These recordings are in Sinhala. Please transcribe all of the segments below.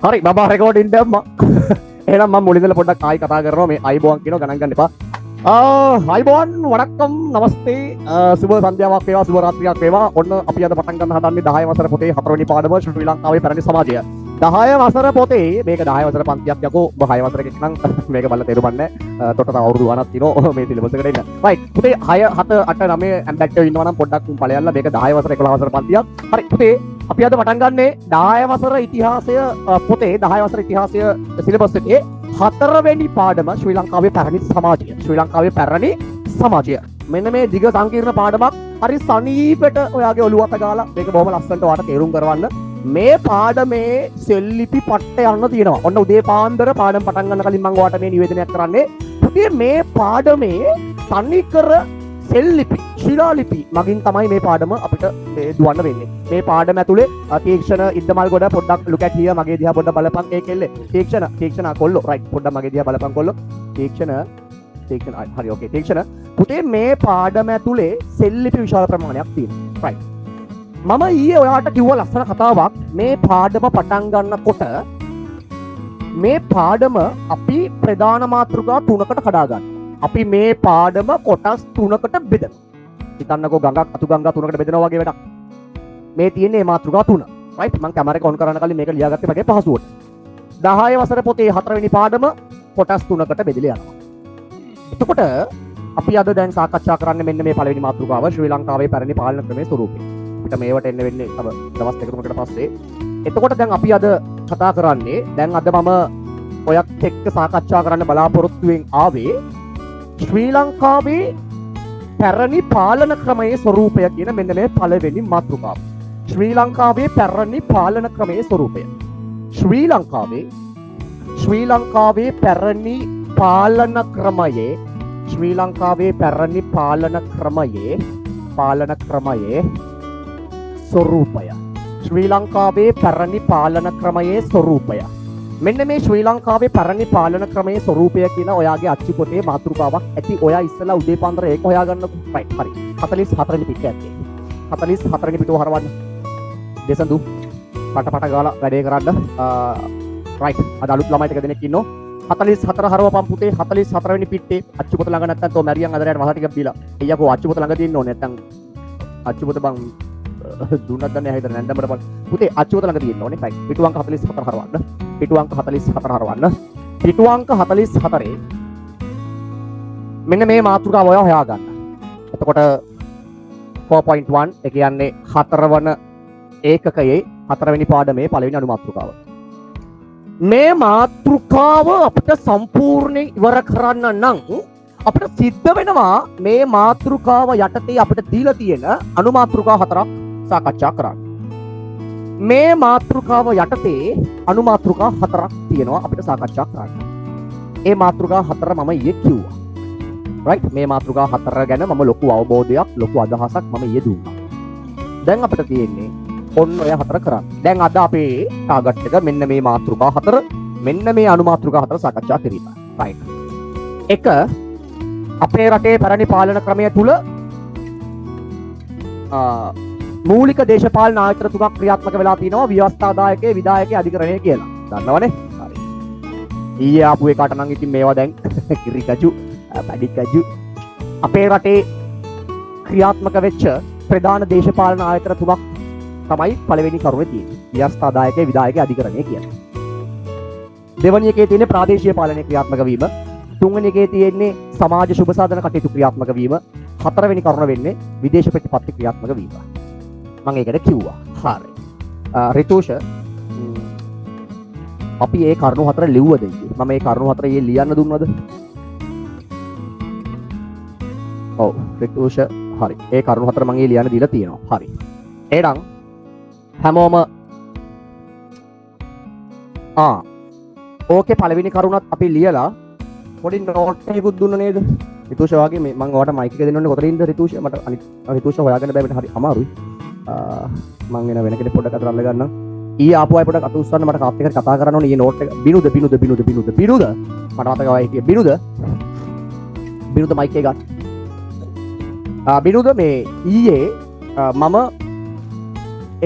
හරි බබා රෙකෝඩින් දැම්මා. එහෙනම් මම මුලින්දලා පොඩ්ඩක් ආයි කතා කරනවා මේ අයිබෝන් කියනවා ගණන් ගන්න එපා. අයිබෝන් වණක්කම් නමස්තේ සුබ සන්ධ්‍යාවක් වේවා සුබ රාත්‍රියක් වේවා. ඔන්න අපි අද පටන් ගන්න හදන්නේ 10 වසර පොතේ 4 වෙනි පාඩම ශ්‍රී ලංකාවේ පැරණි සමාජය. 10 වසර පොතේ මේක 10 වසර පන්තියක් යකෝ ඔබ 6 වසරකෙක් නම් මේක බලලා තේරුම්න්නේ නැහැ. තොට තව අවුරුදු 9ක් තියෙනවා මේ සිලබස් එකට එන්න. රයිට් පුතේ 6 7 8 9 ඇම්බැක්ටර් ඉන්නවා නම් පොඩ්ඩක් ඵලයල්ලා මේක 10 වසර 11 වසර පන්තියක්. හරි පුතේ අපි අද පටන් ගන්නේ 10 වසර ඉතිහාසය පොතේ 10 වසර ඉතිහාසය සිලබස් එකේ 4 වෙනි පාඩම ශ්‍රී ලංකාවේ පැරණි සමාජය. ශ්‍රී ලංකාවේ පැරණි සමාජය. මෙන්න මේ දිග සංකීර්ණ පාඩමක් හරි සනීපෙට ඔයාගේ ඔළුව අත ගාලා මේක බොහොම ලස්සනට ඔයාලට තේරුම් කරවන්න. මේ පාඩමේ සෙල්ලිපි පට්ට යන්න තියෙනවා. ඔන්න උදේ පාන්දර පාඩම පටන් ගන්න කලින් මම ඔයාලට මේ නිවේදනයක් කරන්නේ. පුතේ මේ පාඩමේ තනිකර සෙල්ලිපි ශිලාලිපි මගින් තමයි මේ පාඩම අපිට දුවන්න වෙන්නේ. මේ පාඩම ඇතුලේ තීක්ෂණ ඉද්දමල් ගොඩ පොඩ්ඩක් look at here මගේ දිහා පොඩ්ඩක් බලපන් ඒ කෙල්ලේ. තීක්ෂණ කොල්ලෝ right පොඩ්ඩක් මගේ දිහා බලපන් කොල්ලෝ. තීක්ෂණ හරි ඕකේ තීක්ෂණ. පුතේ මේ පාඩම ඇතුලේ සෙල්ලිපි විශාල ප්‍රමාණයක් තියෙනවා. right. මම ඊයේ ඔයාලට කිව්ව ලස්සන කතාවක් මේ පාඩම පටන් ගන්නකොට මේ පාඩම අපි ප්‍රධාන මාතෘකා 3කට කඩා ගන්නවා. අපි මේ පාඩම කොටස් 3කට බෙදනවා. හිතන්නකෝ ගඟක් අතු ගංගා 3කට බෙදනවා වගේ වැඩක්. මේ තියෙන්නේ මාතෘකා 3. right මම කැමරා එක ඔන් කරන්න කලින් මේක ලියාගත්තේ මගේ පහසුවට. 10 වසර පොතේ 4 වෙනි පාඩම කොටස් 3කට බෙදලා යනවා. එතකොට අපි අද දැන් සාකච්ඡා කරන්නේ මෙන්න මේ පළවෙනි මාතෘකාව ශ්‍රී ලංකාවේ පැරණි පාලන ක්‍රමයේ ස්වරූපය. අපිට මේවට එන්න වෙන්නේ තව දවස් දෙක තුනකට පස්සේ. එතකොට දැන් අපි අද කතා කරන්නේ දැන් අද මම ඔයත් එක්ක සාකච්ඡා කරන්න බලාපොරොත්තුෙන් ආවේ ශ්‍රී ලංකාවේ පැරණි පාලන ක්‍රමයේ ස්වරූපය කියන මෙන්න මේ පළවෙනි මාතෘකාව. ශ්‍රී ලංකාවේ පැරණි පාලන ක්‍රමයේ ස්වරූපය. ශ්‍රී ලංකාවේ පැරණි පාලන ක්‍රමයේ ශ්‍රී ලංකාවේ පැරණි පාලන ක්‍රමයේ ස්වරූපය. ශ්‍රී ලංකාවේ පැරණි පාලන ක්‍රමයේ ස්වරූපය. මෙන්න මේ ශ්‍රී ලංකාවේ පැරණි පාලන ක්‍රමයේ ස්වරූපය කියන ඔයාගේ අච්චු පොතේ මාතෘකාවක් ඇති. ඔයා ඉස්සලා උදේ පාන්දර ඒක හොයාගන්නකො. right හරි. 44 වෙනි පිටේ ඇත්තේ. 44 වෙනි පිටුව හරවන්න. දෙසඳු පට ගාලා වැඩේ කරන්න. right අද අලුත් ළමයි ටික දෙනෙක් ඉන්නවා. 44 හරවපම් පුතේ 44 වෙනි පිටේ අච්චු පොත ළඟ නැත්තම් තෝ මැරියන් අදරයට වහ ටිකක් දීලා. එయ్యකෝ අච්චු පොත ළඟ තියෙන්න ඕනේ නැත්තම් අච්චු පොත බං දුන්නත් දන්නේ නැහැ හිතන නැන්දමඩ බල. පුතේ අච්චු පොත ළඟ තියෙන්න ඕනේ. right පිටු අංක 44 හරවන්න. පිටු අංක 44 හරවන්න. පිටු අංක 44 මෙන්න මේ මාතෘකාව ඔයා හොයාගන්න. එතකොට 4.1 ඒ කියන්නේ 4 වන ඒකකයේ 4 වෙනි පාඩමේ පළවෙනි අනුමාතෘකාව. මේ මාතෘකාව අපිට සම්පූර්ණයෙන් ඉවර කරන්න නම් අපිට සිද්ධ වෙනවා මේ මාතෘකාව යටතේ අපිට දීලා තියෙන අනුමාතෘකා 4ක් සාකච්ඡා කරන්න. මේ මාතෘකාව යටතේ අනුමාතෘකා 4ක් තියෙනවා අපිට සාකච්ඡා කරන්න. ඒ මාතෘකා 4 මම ඊයේ කිව්වා. right මේ මාතෘකා 4 ගැන මම ලොකු අවබෝධයක් ලොකු අදහසක් මම ඊයේ දුන්නා. දැන් අපිට තියෙන්නේ ඔන්න ඔය 4 කරන්න. දැන් අද අපේ ටාගට් එක මෙන්න මේ මාතෘකා 4 මෙන්න මේ අනුමාතෘකා 4 සාකච්ඡා කිරීම. right එක අපේ රටේ පැරණි පාලන ක්‍රමය තුල මූලික දේශපාලන ආයතන තුනක් ක්‍රියාත්මක වෙලා තිනවා ව්‍යවස්ථාදායකයේ විධායකයේ අධිකරණය කියලා. දන්නවනේ? හරි. ඊයේ ආපු එකට නම් ඉතින් මේවා දැන් කිරිකජු, පැඩිකජු අපේ රටේ ක්‍රියාත්මක වෙච්ච ප්‍රධාන දේශපාලන ආයතන තුනක් තමයි පළවෙනි කරුණේ තියෙන්නේ. ව්‍යවස්ථාදායකයේ විධායකයේ අධිකරණය කියලා. දෙවැනි එකේ තියෙන්නේ ප්‍රාදේශීය පාලනය ක්‍රියාත්මක වීම. තුන්වෙනි එකේ තියෙන්නේ සමාජ සුබ සාධන කටයුතු ක්‍රියාත්මක වීම. හතරවෙනි කරුණ වෙන්නේ විදේශ ප්‍රතිපත්ති ක්‍රියාත්මක වීම. මම ඒකට කිව්වා. හරි. රිතුෂ අපි ඒ කරුණු හතර ලිව්වද ඉතින්? මම මේ කරුණු හතර ඊයේ ලියන්න දුන්නද? ඔව් රිතුෂ හරි. ඒ කරුණු හතර මම ඊයේ ලියන්න දීලා තියෙනවා. හරි. එහෙනම් හැමෝම ඕකේ පළවෙනි කරුණත් අපි ලියලා පොඩි නෝට් එකකුත් දුන්න නේද? රිතුෂ වගේ මේ මම ඔයාලට මයික් එක දෙන්න ඕනේ කොතනින්ද රිතුෂ? මට අනිත් රිතුෂ හොයාගන්න බෑ මට හරි අමාරුයි. මම වෙන කෙනෙක් පොඩ්ඩක් අතර අල්ල ගන්නම්. ඊයේ ආපු අය පොඩ්ඩක් අත උස්සන්න මට කාප් එකට කතා කරන්න ඕනේ. ඊයේ නෝට් එක බිනුද මට මතක වයි හිටියේ බිනුද මයික් එක ගන්න. බිනුද මේ ඊයේ මම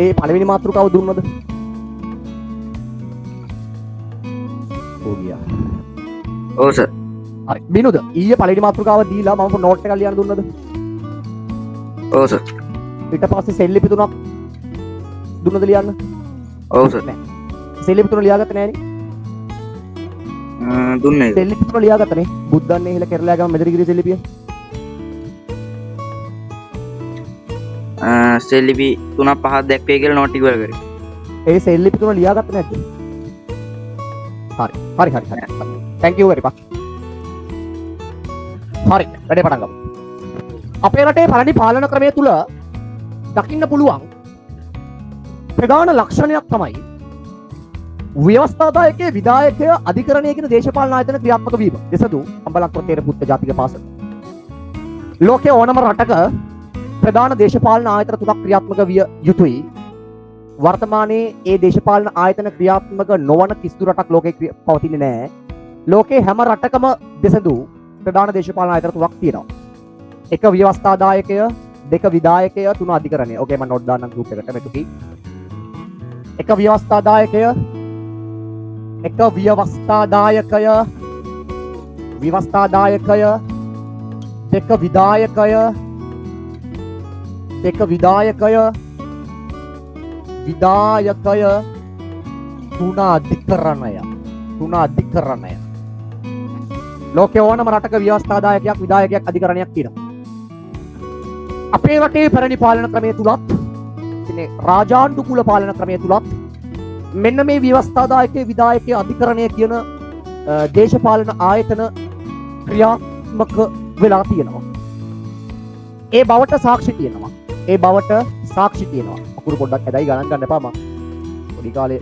ඒ පළවෙනි මාතෘකාව දුන්නද? ඔව් සර්. හරි. බිනුද ඊයේ පළවෙනි මාතෘකාව දීලා මම නෝට් එකක් ලියන්න දුන්නද? ඔව් සර්. ඊට පස්සේ සෙල්ලිපි තුනක් දුන්නද ලියන්න? ඔව් සර්. නෑ. සෙල්ලිපි තුන ලියාගත්තේ නෑනේ. දුන්නේ. සෙල්ලිපි තුන ලියාගත්තනේ. බුද්ධන්නේ හිල කෙරලා ගම මෙදිරිගිරි සෙල්ලිපිය. සෙල්ලිපි 3ක් 5ක් දැක්වේ කියලා නෝට් එක ඉවර කරේ. ඒ සෙල්ලිපි තුන ලියාගත්තේ නැද්ද? හරි. thank you very much. හරි. වැඩේ පටන් ගමු. අපේ රටේ පළවෙනි පාලන ක්‍රමය තුල දකින්න පුළුවන් ප්‍රධාන ලක්ෂණයක් තමයි ව්‍යවස්ථාදායකයේ විධායකය අධිකරණය කියන දේශපාලන ආයතන ක්‍රියාත්මක වීම. දෙසදු අම්බලන්තර තේර පුත්ත ජාතික පාසල. ලෝකයේ ඕනම රටක ප්‍රධාන දේශපාලන ආයතන තුනක් ක්‍රියාත්මක විය යුතුයි. වර්තමානයේ ඒ දේශපාලන ආයතන ක්‍රියාත්මක නොවන කිසිදු රටක් ලෝකේ පවතින්නේ නැහැ. ලෝකේ හැම රටකම දෙසදු ප්‍රධාන දේශපාලන ආයතන තුනක් තියෙනවා. එක ව්‍යවස්ථාදායකය, දෙක විධායකය, තුන අධිකරණය. ඕකේ මම නෝට් දාන්නම් ගෲප් එකට මෙතුකි. එක ව්‍යවස්ථාදායකය, එක ව්‍යවස්ථාදායකය, දෙක විධායකය, දෙක විධායකය, තුන අධිකරණය. ලෝකේ ඕනම රටක ව්‍යවස්ථාදායකයක්, විධායකයක්, අධිකරණයක් තියෙනවා. අපේ රටේ පැරණි පාලන ක්‍රමය තුලත් ඉන්නේ රාජානුකූල පාලන ක්‍රමය තුලත් මෙන්න මේ ව්‍යවස්ථාදායකයේ, විධායකයේ, අධිකරණය කියන දේශපාලන ආයතන ක්‍රියාත්මක වෙලා තියෙනවා. ඒ බවට සාක්ෂි තියෙනවා. අකුරු පොඩ්ඩක් ඇදයි ගණන් ගන්න එපා මම. පොඩි කාලේ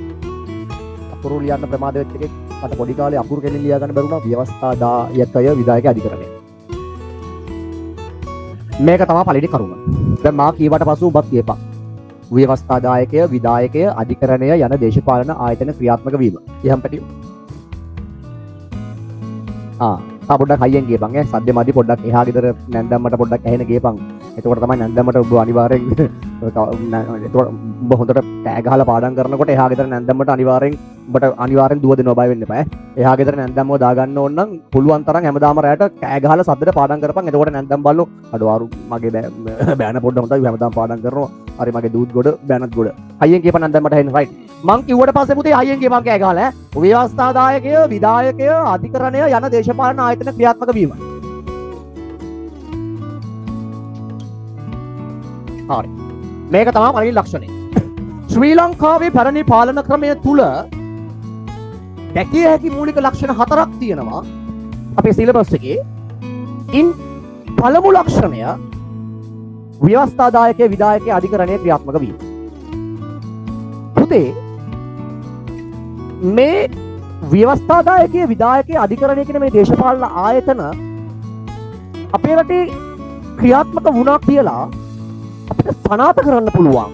අකුරු ලියන්න ප්‍රමාද වෙච්ච එකෙක් මට පොඩි කාලේ අකුරු කෙලින් ලියා ගන්න බැරුණා. ව්‍යවස්ථාදායකය, විධායකය, අධිකරණය. මේක තමයි පළවෙනි කරුණ. දැන් මා කීවට පසු ඔබත් කියපන්. ව්‍යවස්ථාදායකය, විධායකය, අධිකරණය යන දේශපාලන ආයතන ක්‍රියාත්මක වීම. ඉහම් පැටියෝ. පොඩ්ඩක් හයියෙන් ගියපන් ඈ. සද්ද මදි පොඩ්ඩක් එහා ගෙදර නැන්දම්මට පොඩ්ඩක් ඇහෙන ගියපන්. එතකොට තමයි නැන්දම්මට ඔබ අනිවාර්යෙන් එතකොට ඔබ හොඳට කෑ ගහලා පාඩම් කරනකොට එහා ගෙදර නැන්දම්මට අනිවාර්යෙන් දුව දෙනවා බය වෙන්න එපා ඈ. එහා ගෙදර නැන්දම්මව දාගන්න ඕන නම් පුළුවන් තරම් හැමදාම රැයට කෑ ගහලා සද්දට පාඩම් කරපන්. එතකොට නැන්දම් බල්ලෝ අඩවාරු මගේ බෑන පොඩ්ඩ හොඳයි හැමදාම පාඩම් කරනවා. හරි මගේ දූත් ගොඩ බෑනත් ගොඩ. හයියෙන් කියපන් නැන්දම්මට හෙන්න රයිට්. මං කිව්වට පස්සේ පුතේ හයියෙන් කියපන් කෑ ගහලා ඈ. ව්‍යවස්ථාදායකය, විධායකය, අධිකරණය යන දේශපාලන ආයතන ක්‍රියාත්මක වීම. හරි. මේක තමයි පළවෙනි ලක්ෂණය. ශ්‍රී ලංකාවේ පැරණි පාලන ක්‍රමය තුල දැකිය හැකි මූලික ලක්ෂණ 4ක් තියෙනවා අපේ සිලබස් එකේ. ඉන් පළමු ලක්ෂණය ව්‍යවස්ථාදායකයේ, විධායකයේ, අධිකරණයේ ක්‍රියාත්මක වීම. පුතේ මේ ව්‍යවස්ථාදායකයේ, විධායකයේ, අධිකරණයේ කියන මේ දේශපාලන ආයතන අපේ රටේ ක්‍රියාත්මක වුණා කියලා අපිට සනාථ කරන්න පුළුවන්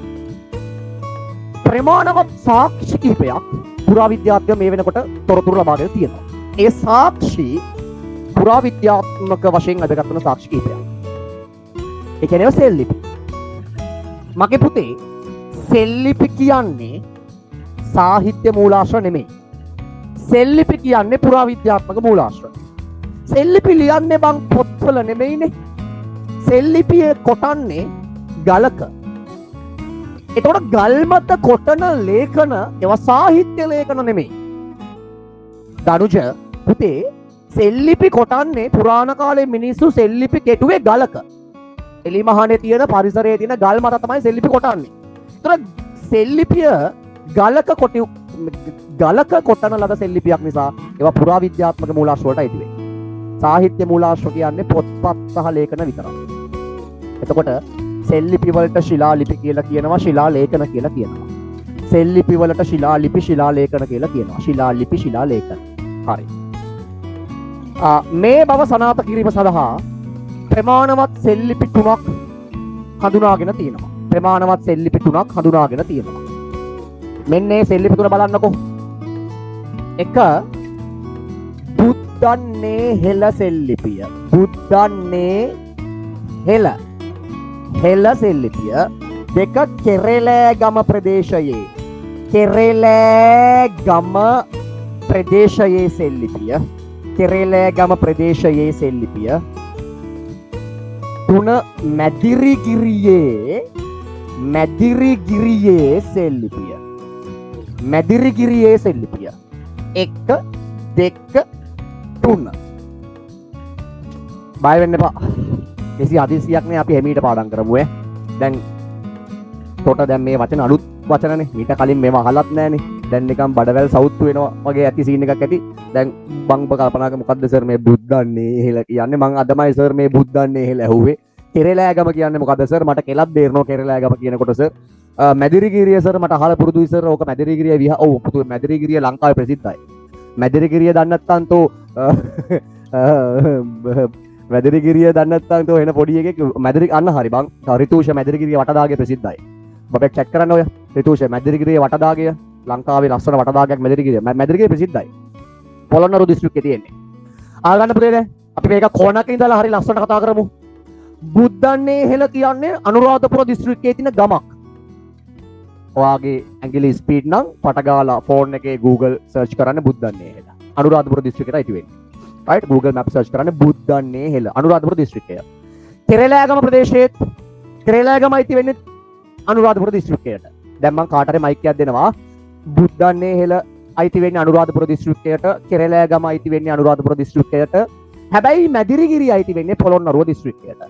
ප්‍රමාණවත් සාක්ෂි කිහිපයක් පුරාවිද්‍යාඥයෝ මේ වෙනකොට තොරතුරු ලබාගෙන තියෙනවා. ඒ සාක්ෂි පුරාවිද්‍යාත්මක වශයෙන් අදගත් වන සාක්ෂි කිහිපයක්. ඒ කියන්නේ සෙල්ලිපි. මගේ පුතේ සෙල්ලිපි කියන්නේ සාහිත්‍ය මූලාශ්‍ර නෙමෙයි. සෙල්ලිපි කියන්නේ පුරාවිද්‍යාත්මක මූලාශ්‍ර. සෙල්ලිපි ලියන්නේ බං පොත්වල නෙමෙයිනේ. සෙල්ලිපියේ කොටන්නේ ගලක. එතකොට ගල් මත කොටන ලේඛන ඒවා සාහිත්‍ය ලේඛන නෙමෙයි. දනුජ පුතේ සෙල්ලිපි කොටන්නේ පුරාණ කාලේ මිනිස්සු සෙල්ලිපි කෙටුවේ ගලක. එලිමහනේ තියෙන පරිසරයේ තියෙන ගල් මත තමයි සෙල්ලිපි කොටන්නේ. එතකොට සෙල්ලිපිය ගලක කොටන ලද සෙල්ලිපියක් නිසා ඒවා පුරාවිද්‍යාත්මක මූලාශ්‍ර වලට අයිති වෙයි. සාහිත්‍ය මූලාශ්‍ර කියන්නේ පොත්පත් සහ ලේඛන විතරයි. එතකොට සෙල්ලිපි වලට ශිලාලිපි කියලා කියනවා, ශිලා ලේඛන කියලා කියනවා. සෙල්ලිපි වලට ශිලාලිපි, ශිලා ලේඛන කියලා කියනවා. ශිලාලිපි, ශිලා ලේඛන. හරි. මේ බව සනාථ කිරීම සඳහා ප්‍රමාණවත් සෙල්ලිපි 3ක් හඳුනාගෙන තියෙනවා. මෙන්න මේ සෙල්ලිපි 3 බලන්නකෝ. 1 බුද්ධන්නේ හෙළ සෙල්ලිපිය. හෙළ සෙල්ලිපිය. 2 කෙරෙලෑගම ප්‍රදේශයේ සෙල්ලිපිය. කෙරෙලෑගම ප්‍රදේශයේ සෙල්ලිපිය. 3 මැදිරිගිරියේ සෙල්ලිපිය. මැදිරිගිරියේ සෙල්ලිපිය 1 2 3. බය වෙන්න එපා. කිසි හදිසියක් නෑ අපි හැමීට පාඩම් කරමු ඈ. දැන් තොට දැන් මේ වචන අලුත් වචනනේ. මීට කලින් මේවා අහලත් නෑනේ. දැන් නිකන් බඩවැල් සවුත්තු වෙනවා වගේ ඇති සීන් එකක් ඇති. දැන් මං කල්පනා කරා මොකද්ද සර් මේ බුද්දන්නේ එහෙල කියන්නේ. මං අදමයි සර් මේ බුද්දන්නේ එහෙල ඇහුවේ. කෙරෙලෑගම කියන්නේ මොකද්ද සර්? මට කෙලක් බේරනවා කෙරෙලෑගම කියනකොට සර්. මැදිරිගිරිය සර් මට අහලා පුරුදුයි සර්. ඕක මැදිරිගිරිය ඔව් පුතු මැදිරිගිරිය ලංකාවේ ප්‍රසිද්ධයි. මැදිරිගිරිය දන්නේ නැත්නම් තෝ මැදිරිගිරිය දන්නේ නැත්නම් තෝ එන පොඩි එකෙක් මැදිරි අන්න හරි බං. රිතුෂ මැදිරිගිරිය වටදාගේ ප්‍රසිද්ධයි. බබෙක් චෙක් කරන්න ඔය. රිතුෂ මැදිරිගිරිය වටදාගේ ලංකාවේ ලස්සන වටදාගයක් මැදිරිගිරිය. මැදිරිගිරිය ප්‍රසිද්ධයි. පොළොන්නරු දිස්ත්‍රික්කයේ තියෙන්නේ. ආගන්න පුතේ දැන් අපි මේක කොනක ඉඳලා හරි ලස්සනට කතා කරමු. බුද්දන්නේ හෙල කියන්නේ අනුරාධපුර දිස්ත්‍රික්කයේ තියෙන ගමක්. ඔයාගේ ඇඟිලි ස්පීඩ් නම් පටගාලා ෆෝන් එකේ Google search කරන්න බුද්දන්නේ හෙල. අනුරාධපුර දිස්ත්‍රික්කයට අයිති වෙන්නේ. right Google map search කරන්න බුද්දන්නේ හෙල අනුරාධපුර දිස්ත්‍රික්කය. කෙරෙලෑගම ප්‍රදේශයේ කෙරෙලෑගම අයිති වෙන්නේ අනුරාධපුර දිස්ත්‍රික්කයට. දැන් මම කාට හරි මයික් එකක් දෙනවා. බුද්දන්නේ හෙල අයිති වෙන්නේ අනුරාධපුර දිස්ත්‍රික්කයට. කෙරෙලෑගම අයිති වෙන්නේ අනුරාධපුර දිස්ත්‍රික්කයට. හැබැයි මැදිරිගිරිය අයිති වෙන්නේ පොළොන්නරුව දිස්ත්‍රික්කයට.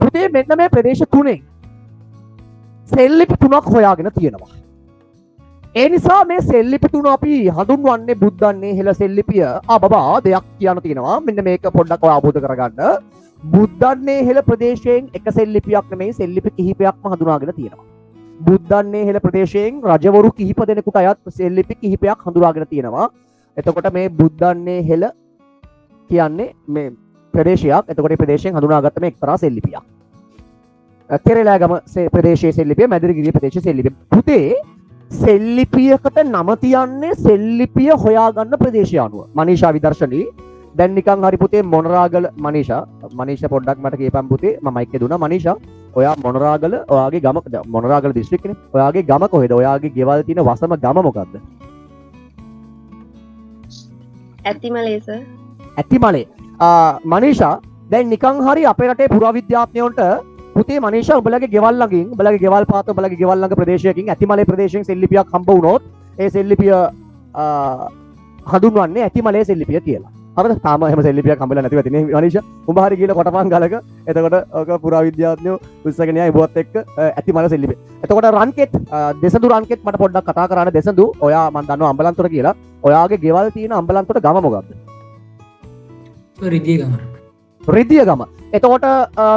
පුතේ මෙන්න මේ ප්‍රදේශ තුනෙන් සෙල්ලිපි 3ක් හොයාගෙන තියෙනවා. ඒ නිසා මේ සෙල්ලිපි 3 අපි හඳුන්වන්නේ බුද්දන්නේ හෙල සෙල්ලිපිය. බබා දෙයක් කියන්න තියෙනවා. මෙන්න මේක පොඩ්ඩක් ඔය අවබෝධ කරගන්න. බුද්දන්නේ හෙල ප්‍රදේශයෙන් එක සෙල්ලිපියක් නෙමෙයි සෙල්ලිපි කිහිපයක්ම හඳුනාගෙන තියෙනවා. බුද්දන්නේ හෙල ප්‍රදේශයෙන් රජවරු කිහිප දෙනෙකුට අයත් සෙල්ලිපි කිහිපයක් හඳුනාගෙන තියෙනවා. එතකොට මේ බුද්දන්නේ හෙල කියන්නේ මේ ප්‍රදේශයක්. එතකොට මේ ප්‍රදේශයෙන් හඳුනාගත්ත මේ එක්තරා සෙල්ලිපියක්. කෙරෙලෑගම ප්‍රදේශයේ සෙල්ලිපිය, මැදිරිගිරිය ප්‍රදේශයේ සෙල්ලිපිය. පුතේ සෙල්ලිපියකට නම තියන්නේ සෙල්ලිපිය හොයාගන්න ප්‍රදේශය අනුව. මනීෂා විදර්ශනී දැන් නිකන් හරි පුතේ මොනරාගල මනීෂා පොඩ්ඩක් මට කියපන් පුතේ මම මයික් එක දුන්නා. මනීෂා ඔයා මොනරාගල ඔයාගේ ගම මොනරාගල දිස්ත්‍රික්කනේ. ඔයාගේ ගම කොහෙද? ඔයාගේ ගෙවල් තියෙන වසම ගම මොකද්ද? ඇතිමලේ සර්. ඇතිමලේ. මනීෂා දැන් නිකන් හරි අපේ රටේ පුරාවිද්‍යාඥයන්ට පුතේ මනීෂා උඹලගේ ගෙවල් ළඟින් උඹලගේ ගෙවල් පාත උඹලගේ ගෙවල් ළඟ ප්‍රදේශයකින් ඇතිමලේ ප්‍රදේශයෙන් සෙල්ලිපියක් හම්බ වුණොත් ඒ සෙල්ලිපිය හඳුන්වන්නේ ඇතිමලේ සෙල්ලිපිය කියලා. හරිද? තාම එහෙම සෙල්ලිපියක් හම්බෙලා නැතිව තියෙන්නේ මනීෂා. උඹ හරි ගිහලා කොටපන් ගලක. එතකොට ඔක පුරාවිද්‍යාඥයෝ උස්සගෙන යයි බුවත් එක්ක ඇතිමල සෙල්ලිපිය. එතකොට රන්කෙත් දෙසඳු රන්කෙත් මට පොඩ්ඩක් කතා කරන්න. දෙසඳු ඔයා මම දන්නවා අම්බලන්තොට කියලා. ඔයාගේ ගෙවල් තියෙන අම්බලන්තොට ගම මොකක්ද? රිදියගම. එතකොට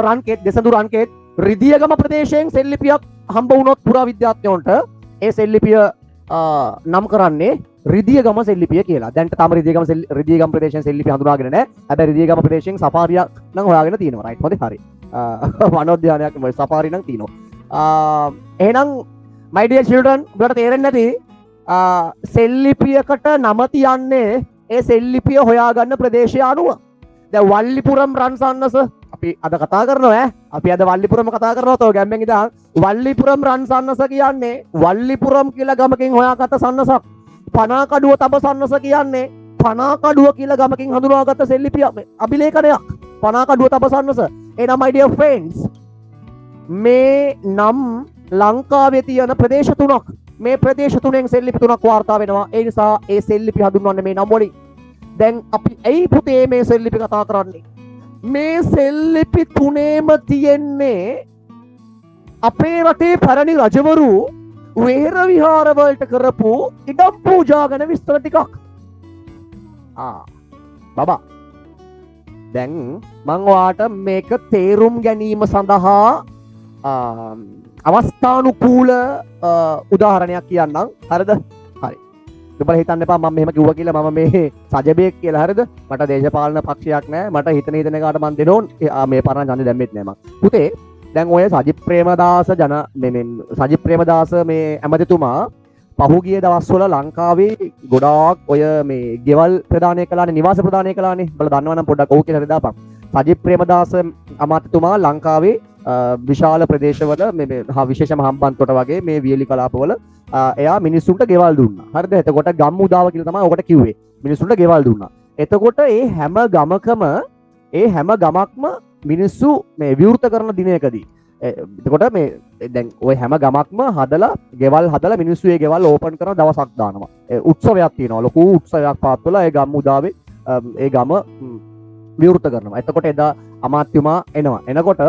රන්කෙත් දෙසඳු රන්කෙත් රිදියගම ප්‍රදේශයෙන් සෙල්ලිපියක් හම්බ වුණොත් පුරාවිද්‍යාඥයන්ට ඒ සෙල්ලිපිය නම් කරන්නේ රිදියගම සෙල්ලිපිය කියලා. දැන් තාම රිදියගම ප්‍රදේශයෙන් සෙල්ලිපිය හඳුනාගෙන නැහැ. හැබැයි රිදියගම ප්‍රදේශයෙන් සෆාරියක් නම් හොයාගෙන තියෙනවා. රයිට් හොඳයි හරි. වනෝද්‍යානයක් සෆාරි නම් තියෙනවා. එහෙනම් my dear children ඔයාලට තේරෙන්නේ නැති සෙල්ලිපියකට නම තියන්නේ ඒ සෙල්ලිපිය හොයාගන්න ප්‍රදේශය අනුව. දැන් වල්ලිපුරම් රන්සන්නස අපි අද කතා කරනවා අපි අද වල්ලිපුරම කතා කරනවා. තෝ ගැම්මෙන් ඉඳන් වල්ලිපුරම් රන්සන්නස කියන්නේ වල්ලිපුරම් කියලා ගමකින් හොයාගත්ත සන්නසක්. පනාකඩුව තබ සන්නස කියන්නේ පනාකඩුව කියලා ගමකින් හඳුනාගත්ත සෙල්ලිපියක් අභිලේඛනයක්. පනාකඩුව තබ සන්නස. එහෙනම් my dear friends මේ නම් ලංකාවේ තියෙන ප්‍රදේශ තුනක්. මේ ප්‍රදේශ තුනෙන් සෙල්ලිපි තුනක් වාර්තා වෙනවා. ඒ නිසා ඒ සෙල්ලිපි හඳුන්වන්නේ මේ නම් වලින්. දැන් අපි ඇයි පුතේ මේ සෙල්ලිපි කතා කරන්නේ? මේ සෙල්ලිපි තුනේම තියෙන්නේ අපේ රටේ පැරණි රජවරු වෙහෙර විහාර වලට කරපු ඉඩම් පූජා ගැන විස්තර ටිකක්. බබා දැන් මම ඔයාට මේක තේරුම් ගැනීම සඳහා අවස්ථානුකූල උදාහරණයක් කියන්නම්. හරිද? හරි. ඔබලා හිතන්න එපා මම මෙහෙම කිව්වා කියලා මම මේ සජබෙක් කියලා. හරිද? මට දේශපාලන පක්ෂයක් නැහැ. මට හිතන එකාට මම දෙනෝන් මේ පරණ ඡන්දෙ දැම්මෙත් නැහැ මම. පුතේ දැන් ඔය සජිත් ප්‍රේමදාස සජිත් ප්‍රේමදාස මේ ඇමතිතුමා පහුගිය දවස්වල ලංකාවේ ගොඩාක් ඔය මේ ගෙවල් ප්‍රදානය කළානේ, නිවාස ප්‍රදානය කළානේ. ඔබලා දන්නවනම් පොඩ්ඩක් ඔව් කියලා හරි දාපන්. සජිත් ප්‍රේමදාස අමාත්‍යතුමා ලංකාවේ විශාල ප්‍රදේශවල මේ විශේෂම හම්බන්තොට වගේ මේ වියලි කලාපවල එයා මිනිස්සුන්ට ගෙවල් දුන්නා. හරිද? එතකොට ගම් උදාව කියලා තමයි ඔකට කිව්වේ. මිනිස්සුන්ට ගෙවල් දුන්නා. එතකොට ඒ හැම ගමකම මිනිස්සු මේ විවෘත කරන දිනයකදී එතකොට මේ දැන් ඔය හැම ගමක්ම හදලා ගෙවල් හදලා මිනිස්සු ඒ ගෙවල් ඕපන් කරන දවසක් දානවා. උත්සවයක් තියෙනවා. ලොකු උත්සවයක් පාත්වලා ඒ ගම් උදාවේ ඒ ගම විවෘත කරනවා. එතකොට එදා අමාත්‍යුමා එනවා. එනකොට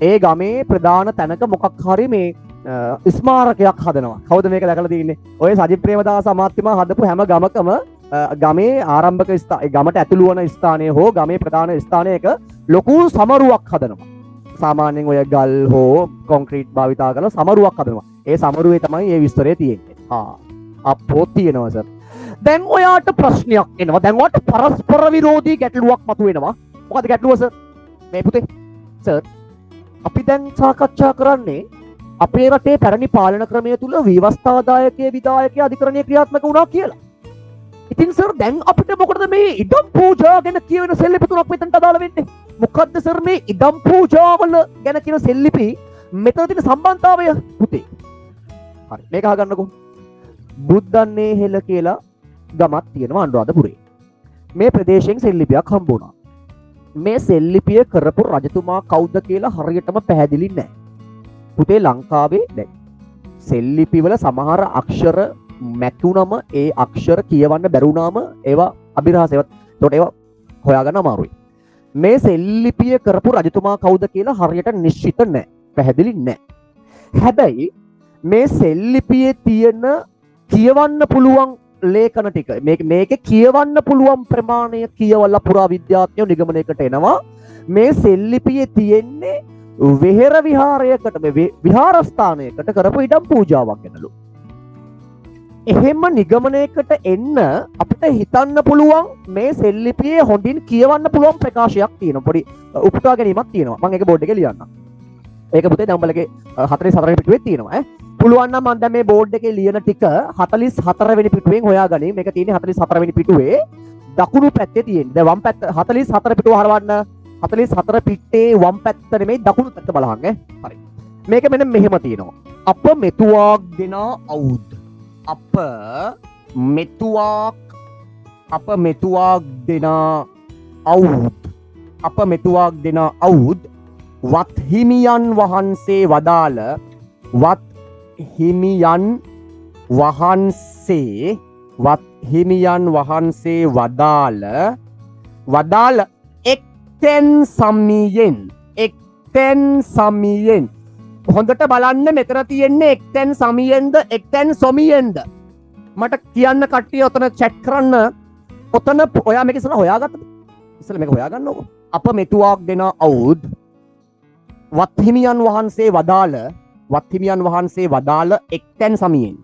ඒ ගමේ ප්‍රධාන තැනක මොකක් හරි මේ ස්මාරකයක් හදනවා. කවුද මේක දැකලා තියෙන්නේ? ඔය සජිත් ප්‍රේමදාස අමාත්‍යුමා හදපු හැම ගමකම ගමේ ආරම්භක ගමට ඇතුළු වන ස්ථානයේ හෝ ගමේ ප්‍රධාන ස්ථානයක ලොකු සමරුවක් හදනවා. සාමාන්‍යයෙන් ඔය ගල් හෝ කොන්ක්‍රීට් භාවිතා කරන සමරුවක් හදනවා. ඒ සමරුවේ තමයි මේ විස්තරය තියෙන්නේ. අපෝ තියෙනවා සර්. දැන් ඔයාට ප්‍රශ්නයක් එනවා. දැන් ඔයාට පරස්පර විරෝධී ගැටලුවක් මතුවෙනවා. මොකද ගැටලුව සර්? මේ පුතේ සර් අපි දැන් සාකච්ඡා කරන්නේ අපේ රටේ පැරණි පාලන ක්‍රමය තුල විවස්ථාදායකයේ විධායකයේ අධිකරණයේ ක්‍රියාත්මක වුණා කියලා. ඉතින් සර් දැන් අපිට මොකටද මේ ඉඩම් පූජා ගැන කියවෙන සෙල්ලිපි තුනක් මෙතනට අදාළ වෙන්නේ? මොකද්ද සර් මේ ඉඩම් පූජාවල ගැන කියන සෙල්ලිපි මෙතන තියෙන සම්බන්ධතාවය පුතේ? හරි මේක අහගන්නකෝ. බුද්දන්නේ හෙළ කියලා ගමක් තියෙනවා අනුරාධපුරේ. මේ ප්‍රදේශයෙන් සෙල්ලිපියක් හම්බ වුණා. මේ සෙල්ලිපිය කරපු රජතුමා කවුද කියලා හරියටම පැහැදිලි නැහැ. පුතේ ලංකාවේ දැන් සෙල්ලිපිවල සමහර අක්ෂර මැකුණම ඒ අක්ෂර කියවන්න බැරුණාම ඒවා අභිරහසෙවත්. ඒකට ඒවා හොයාගන්න අමාරුයි. මේ සෙල්ලිපිය කරපු රජතුමා කවුද කියලා හරියට නිශ්චිත නැහැ. පැහැදිලි නැහැ. හැබැයි මේ සෙල්ලිපියේ තියෙන කියවන්න පුළුවන් ලේඛන ටික මේකේ කියවන්න පුළුවන් ප්‍රමාණය කියවලා පුරාවිද්‍යාඥයෝ නිගමනයකට එනවා මේ සෙල්ලිපියේ තියෙන්නේ වෙහෙර විහාරයකට මේ විහාරස්ථානයකට කරපු ඉඩම් පූජාවක් ගැනලු. එහෙම නිගමනයකට එන්න අපිට හිතන්න පුළුවන් මේ සෙල්ලිපියේ හොඳින් කියවන්න පුළුවන් ප්‍රකාශයක් තියෙනවා. පොඩි උපුටා ගැනීමක් තියෙනවා. මම ඒක බෝඩ් එකේ ලියන්නම්. ඒක පුතේ දැන් උඹලගේ 44 පිටුවේ තියෙනවා ඈ. පුළුවන් නම් මම දැන් මේ බෝඩ් එකේ ලියන ටික 44 වෙනි පිටුවෙන් හොයාගනින්. මේක තියෙන්නේ 44 වෙනි පිටුවේ දකුණු පැත්තේ තියෙන්නේ. දැන් වම් පැත්ත 44 පිටුව හරවන්න. 44 පිටේ වම් පැත්ත නෙමෙයි දකුණු පැත්ත බලහන් ඈ. හරි. මේක මෙන්න මෙහෙම තියෙනවා. අප මෙතුවාක් දෙනා අවුත්. අප මෙතුවාක් දෙනා අවුත්. අප මෙතුවාක් දෙනා අවුත් වත් හිමියන් වහන්සේ වදාළ එක්තැන් සමියෙන් හොඳට බලන්න මෙතන තියෙන්නේ එක්තැන් සමියෙන්ද එක්තැන් සොමියෙන්ද මට කියන්න කට්ටිය ඔතන chat කරන්න ඔතන ඔයා මේක ඉස්සලා හොයාගත්තද ඉස්සලා මේක හොයාගන්නකො අප මෙතුවාක් දෙනා අවුත් වත්හිමියන් වහන්සේ වදාළ එක්තැන් සමියෙන්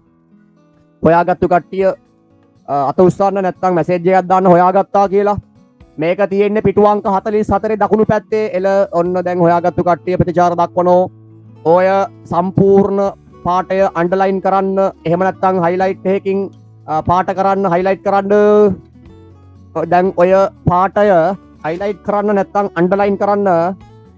හොයාගත්තු කට්ටිය අත උස්සන්න නැත්නම් මැසේජ් එකක් දාන්න හොයාගත්තා කියලා මේක තියෙන්නේ පිටු අංක 44 දකුණු පැත්තේ එල ඔන්න දැන් හොයාගත්තු කට්ටිය ප්‍රතිචාර දක්වනෝ ඔය සම්පූර්ණ පාඩය අන්ඩර්ලයින් කරන්න එහෙම නැත්නම් හයිලයිට් එකකින් පාට කරන්න හයිලයිට් කරන්න දැන් ඔය පාඩය හයිලයිට් කරන්න නැත්නම් අන්ඩර්ලයින් කරන්න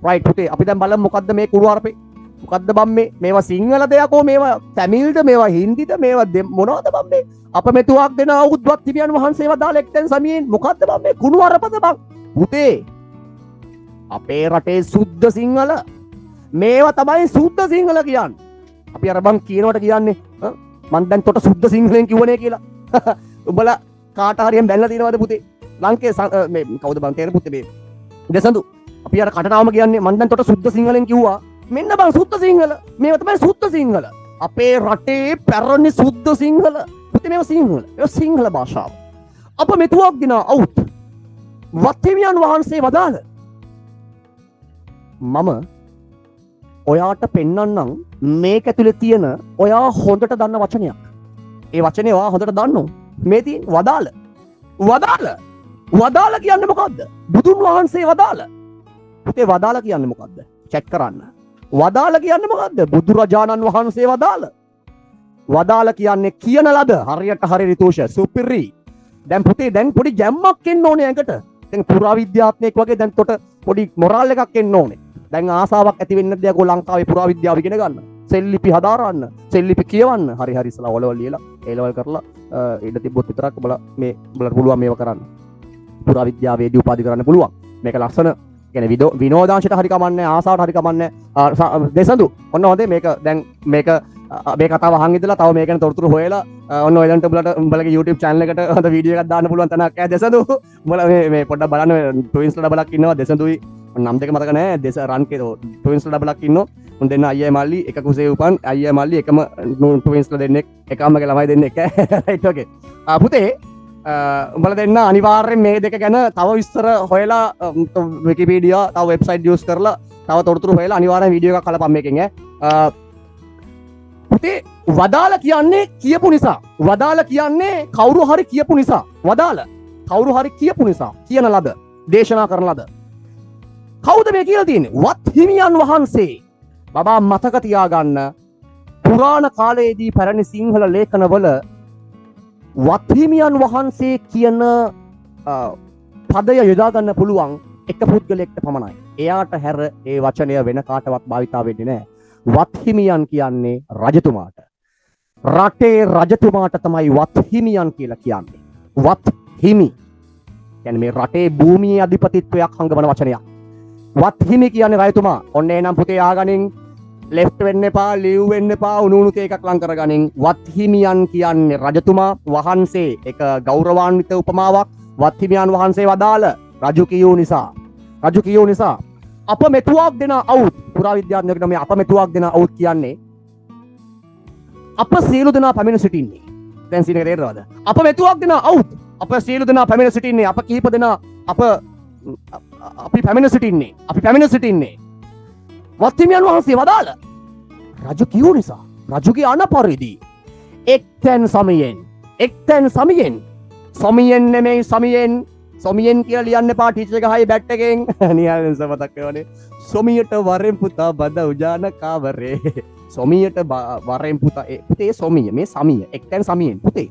රයිට් පුතේ අපි දැන් බලමු මොකද්ද මේ කුණුවarpේ මොකද්ද බම් මේවා සිංහල දෙයක්ෝ මේවා තමිල්ද මේවා හින්දිද මේවා මොනවද බම් මේ අප මෙතුවාක් දෙන අවුද්වත් හිමියන් වහන්සේ වදාළ එක්තැන් සමියෙන් මොකද්ද බම් මේ කුණුවarpද බම් පුතේ අපේ රටේ සුද්ධ සිංහල මේවා තමයි සුද්ධ සිංහල කියන්නේ අපි අර බං කියනවට කියන්නේ මං දැන් තොට සුද්ධ සිංහලෙන් කිව්වනේ කියලා උඹලා කාට හරියෙන් බැලලා තියෙනවද පුතේ ලංකේ මේ කවුද බං තේරෙ පුතේ මේ දෙසඳු අපි අර කටනාම කියන්නේ මං දැන් තොට සුද්ධ සිංහලෙන් කිව්වා මෙන්න බං සුද්ධ සිංහල මේවා තමයි සුද්ධ සිංහල අපේ රටේ පැරණි සුද්ධ සිංහල පුතේ මේවා සිංහල ඒ සිංහල භාෂාව අප මෙතුවක් දින අවුත් වත්හිමියන් වහන්සේ වදාළ මම ඔයාට පෙන්වන්නම් මේක ඇතුලේ තියෙන ඔයා හොඳට දන්න වචනයක් ඒ වචනේ ඔයා හොඳට දන්නෝ මේ තියෙන වදාළ කියන්නේ මොකද්ද බුදුන් වහන්සේ වදාළ පුතේ වදාළ කියන්නේ මොකද්ද චෙක් කරන්න වදාළ කියන්නේ මොකද්ද බුදුරජාණන් වහන්සේ වදාළ කියන්නේ කියන ලද හරියට හරි රිතෝෂ සුපිරි දැන් පුතේ දැන් පොඩි ගැම්මක් එන්න ඕනේ ඇඟට දැන් පුරාවිද්‍යාඥයෙක් වගේ දැන් තොට පොඩි මොරාල් එකක් එන්න ඕනේ දැන් ආසාවක් ඇති වෙන්න දෙයක් ලංකාවේ පුරාවිද්‍යාව ඉගෙන ගන්න සෙල්ලිපි හදාරන්න සෙල්ලිපි කියවන්න හරි හරි ඉස්සලා ඔලවල් ලියලා ඒ ලෙවල් කරලා ඉඩ තිබ්බොත් විතරක් ඔබලා මේ ඔබලට පුළුවන් මේව කරන්න පුරාවිද්‍යාවේදී උපාධි කරන්න පුළුවන්. මේක ලස්සන කියන්නේ විනෝදාංශයට හරි කමන්නේ ආසාවට හරි කමන්නේ දෙසඳු ඔන්න හොඳේ මේක දැන් මේක මේ කතාව අහන් ඉඳලා තව මේක ගැන තොරතුරු හොයලා ඔන්න ඔයලන්ට උඹලගේ YouTube channel එකට හොඳ වීඩියෝ එකක් දාන්න පුළුවන් තැනක් ඈ දෙසඳු උඹලා මේ පොඩ්ඩක් බලන්න ට්වින්ස් ඩබලක් ඉන්නවා දෙසඳුයි නම් දෙක මතක නැහැ දෙස රන්කේ ට්වින්ස් ඩබලක් ඉන්නවා උන් දෙන්න අයියා මල්ලි එක කුසේ උපන් අයියා මල්ලි එකම ට්වින්ස් දෙන්නෙක් එකම ළමයි දෙන්නෙක් රයිට් ඕකේ පුතේ උඹල දෙන්න අනිවාර්යෙන් මේ දෙක ගැන තව විස්තර හොයලා විකිපීඩියා තව වෙබ්සයිට් යූස් කරලා තව තොරතුරු හොයලා අනිවාර්යෙන් වීඩියෝ එකක් කලපන් මේකෙන් පුතේ වදාළ කියන්නේ කියපු නිසා වදාළ කියන්නේ කවුරු හරි කියපු නිසා වදාළ කවුරු හරි කියපු නිසා කියන ලද දේශනා කරන ලද කවුද මේ කියලා තියෙන්නේ වත් හිමියන් වහන්සේ බබා මතක තියාගන්න පුරාණ කාලයේදී පැරණි සිංහල ලේඛනවල වත්හිමියන් වහන්සේ කියන පදය යොදා ගන්න පුළුවන් එක පුද්ගලයෙක්ට පමණයි. එයාට හැර ඒ වචනය වෙන කාටවත් භාවිතා වෙන්නේ නැහැ. වත්හිමියන් කියන්නේ රජතුමාට. රටේ රජතුමාට තමයි වත්හිමියන් කියලා කියන්නේ. වත්හිමි කියන්නේ මේ රටේ භූමියේ අධිපතිත්වයක් හංගවන වචනයක්. වත්හිමි කියන්නේ රජතුමා. ඔන්න එනම් පුතේ ආගනින් ලෙෆ්ට් වෙන්න එපා ලිව් වෙන්න එපා උණුණු තේ එකක් ලං කරගනින් වත්හිමියන් කියන්නේ රජතුමා වහන්සේ එක ගෞරවාන්විත උපමාවක් වත්හිමියන් වහන්සේ වදාළ රජු කියූ නිසා අප මෙතුවක් දෙන අවුත් පුරාවිද්‍යාඥයෙකුට මේ අප මෙතුවක් දෙන අවුත් කියන්නේ අප සියලු දෙනා පැමිණ සිටින්නේ දැන් සීනක තේරෙනවද අප මෙතුවක් දෙන අවුත් අප සියලු දෙනා පැමිණ සිටින්නේ අප කිහිප දෙනා අපි පැමිණ සිටින්නේ වත්හිමියන් වහන්සේ වදාළ රජු කියූ නිසා රජුගේ අන පරිදි එක්තැන් සමියෙන් නෙමෙයි සමියෙන් කියලා ලියන්න එපා ටීචර් එක හයි බැට් එකෙන් නියල්ස මතක් කරවනේ සොමියට වරෙන් පුතා බද උජාන කාවරේ සොමියට වරෙන් පුතා පුතේ සොමිය මේ සමිය එක්තැන් සමියෙන් පුතේ